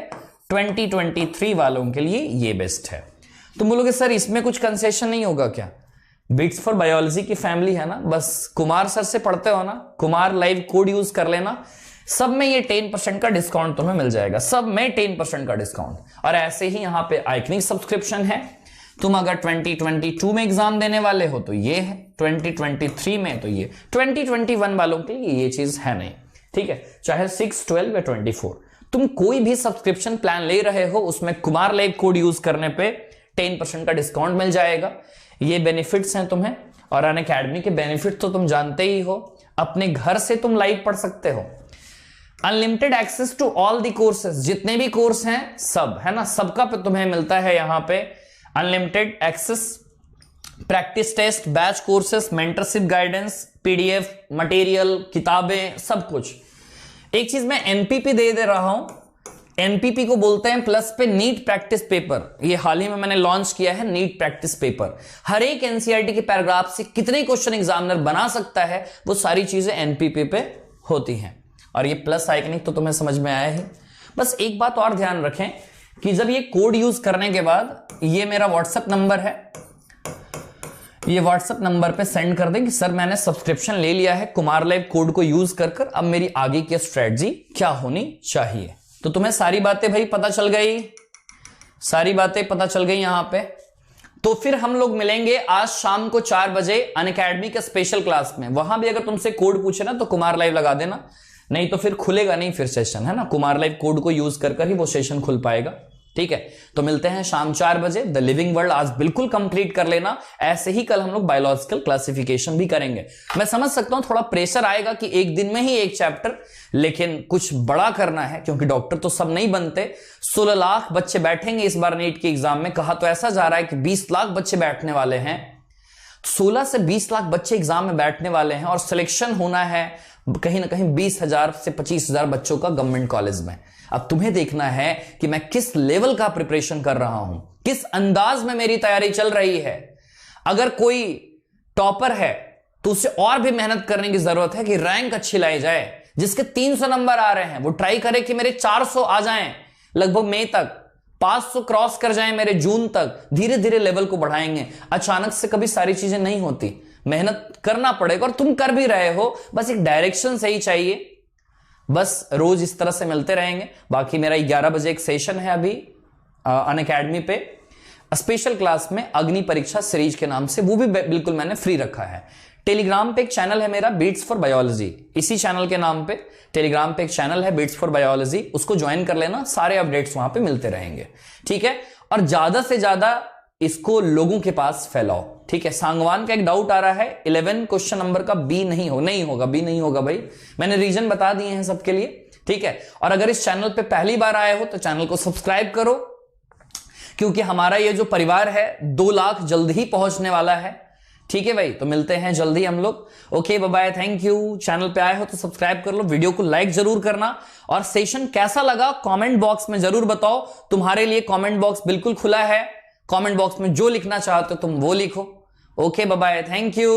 2023 वालों के लिए ये बेस्ट है। तुम बोलोगे सर इसमें कुछ कंसेशन नहीं होगा क्या? बिट्स फॉर बायोलॉजी की फैमिली है ना, बस कुमार सर से पढ़ते हो ना, कुमार लाइव कोड यूज कर लेना, सब में ये 10% का डिस्काउंट तुम्हें मिल जाएगा, सब में 10% का डिस्काउंट। और ऐसे ही यहां पे आइकनिक सब्सक्रिप्शन है, तुम अगर 2022 में एग्जाम देने वाले हो तो ये है, 2023 में तो ये, 2021 वालों के लिए ये चीज है नहीं, ठीक है। चाहे 6, 12 या 24 तुम कोई भी सब्सक्रिप्शन प्लान ले रहे हो उसमें कुमार लाइव कोड यूज करने पे 10% का डिस्काउंट मिल जाएगा। ये बेनिफिट्स हैं तुम्हें, और अनअकैडमी के बेनिफिट तो तुम जानते ही हो, अपने घर से तुम लाइव पढ़ सकते हो, unlimited access to all the courses, जितने भी कोर्स हैं सब है ना, सबका पे तुम्हें मिलता है यहां पे unlimited access, practice test, batch courses, mentorship guidance, PDF material, किताबें, सब कुछ। एक चीज मैं एनपीपी दे रहा हूं, एनपीपी को बोलते हैं प्लस पे नीट प्रैक्टिस पेपर, ये हाल ही में मैंने लॉन्च किया है नीट प्रैक्टिस पेपर। हर एक एनसीईआरटी के पैराग्राफ से कितने क्वेश्चन एग्जामिनर बना सकता है वो सारी चीजें एनपीपी पे होती हैं। और ये प्लस आइकनिक तो तुम्हें समझ में आया ही। बस एक बात और ध्यान रखें कि जब ये कोड यूज करने के बाद, ये मेरा व्हाट्सएप नंबर है, ये व्हाट्सएप नंबर पे सेंड कर दें कि सर मैंने सब्सक्रिप्शन ले लिया है कुमार लाइव कोड को यूज कर, अब मेरी आगे की स्ट्रेटजी क्या होनी चाहिए। तो तुम्हें सारी बातें भाई पता चल गई, सारी बातें पता चल गई यहां पे। तो फिर हम लोग मिलेंगे आज शाम को 4 बजे अनअकैडमी के स्पेशल क्लास में। वहां भी अगर तुमसे कोड पूछे ना तो कुमार लाइव लगा देना, नहीं तो फिर खुलेगा नहीं फिर सेशन, है ना। कुमार लाइव कोड को यूज कर ही वो सेशन खुल पाएगा, ठीक है। तो मिलते हैं शाम 4 बजे। द लिविंग वर्ल्ड आज बिल्कुल कंप्लीट कर लेना, ऐसे ही कल हम लोग बायोलॉजिकल क्लासिफिकेशन भी करेंगे। मैं समझ सकता हूं थोड़ा प्रेशर आएगा कि एक दिन में ही एक चैप्टर, लेकिन कुछ बड़ा करना है क्योंकि डॉक्टर तो सब नहीं बनते। 16 लाख बच्चे बैठेंगे इस बार नीट के एग्जाम में, कहा तो ऐसा जा रहा है कि 20 लाख बच्चे बैठने वाले हैं, 16 से 20 लाख बच्चे एग्जाम में बैठने वाले हैं, और सिलेक्शन होना है कहीं ना कहीं 20,000 से 25,000 बच्चों का गवर्नमेंट कॉलेज में। अब तुम्हें देखना है कि मैं किस लेवल का प्रिपरेशन कर रहा हूं, किस अंदाज में मेरी तैयारी चल रही है। अगर कोई टॉपर है तो उसे और भी मेहनत करने की जरूरत है कि रैंक अच्छी लाई जाए। जिसके 300 नंबर आ रहे हैं वो ट्राई करे कि मेरे 400 आ जाएं लगभग मई तक, 500 क्रॉस कर जाएं मेरे जून तक। धीरे धीरे लेवल को बढ़ाएंगे, अचानक से कभी सारी चीजें नहीं होती। मेहनत करना पड़ेगा और तुम कर भी रहे हो, बस एक डायरेक्शन सही चाहिए। बस रोज इस तरह से मिलते रहेंगे। बाकी मेरा 11 बजे एक सेशन है अभी अनअकैडमी पे, स्पेशल क्लास में अग्नि परीक्षा सीरीज के नाम से, वो भी बिल्कुल मैंने फ्री रखा है। टेलीग्राम पे एक चैनल है मेरा बीट्स फॉर बायोलॉजी, इसी चैनल के नाम पे टेलीग्राम पे एक चैनल है बीट्स फॉर बायोलॉजी, उसको ज्वाइन कर लेना, सारे अपडेट्स वहां पे मिलते रहेंगे, ठीक है। और ज्यादा से ज्यादा इसको लोगों के पास फैलाओ, ठीक है। सांगवान का एक डाउट आ रहा है 11 क्वेश्चन नंबर का बी नहीं होगा, बी नहीं होगा भाई, मैंने रीजन बता दिए हैं सबके लिए, ठीक है। और अगर इस चैनल पे पहली बार आए हो तो चैनल को सब्सक्राइब करो, क्योंकि हमारा ये जो परिवार है 2 लाख जल्द ही पहुंचने वाला है, ठीक है भाई। तो मिलते हैं जल्दी हम लोग, okay bye bye, thank you. Channel पे आए हो तो सब्सक्राइब कर लो, वीडियो को लाइक जरूर करना, और सेशन कैसा लगा कमेंट बॉक्स में जरूर बताओ। तुम्हारे लिए कमेंट बॉक्स बिल्कुल खुला है, कमेंट बॉक्स में जो लिखना चाहते हो तुम वो लिखो, okay bye bye, thank you.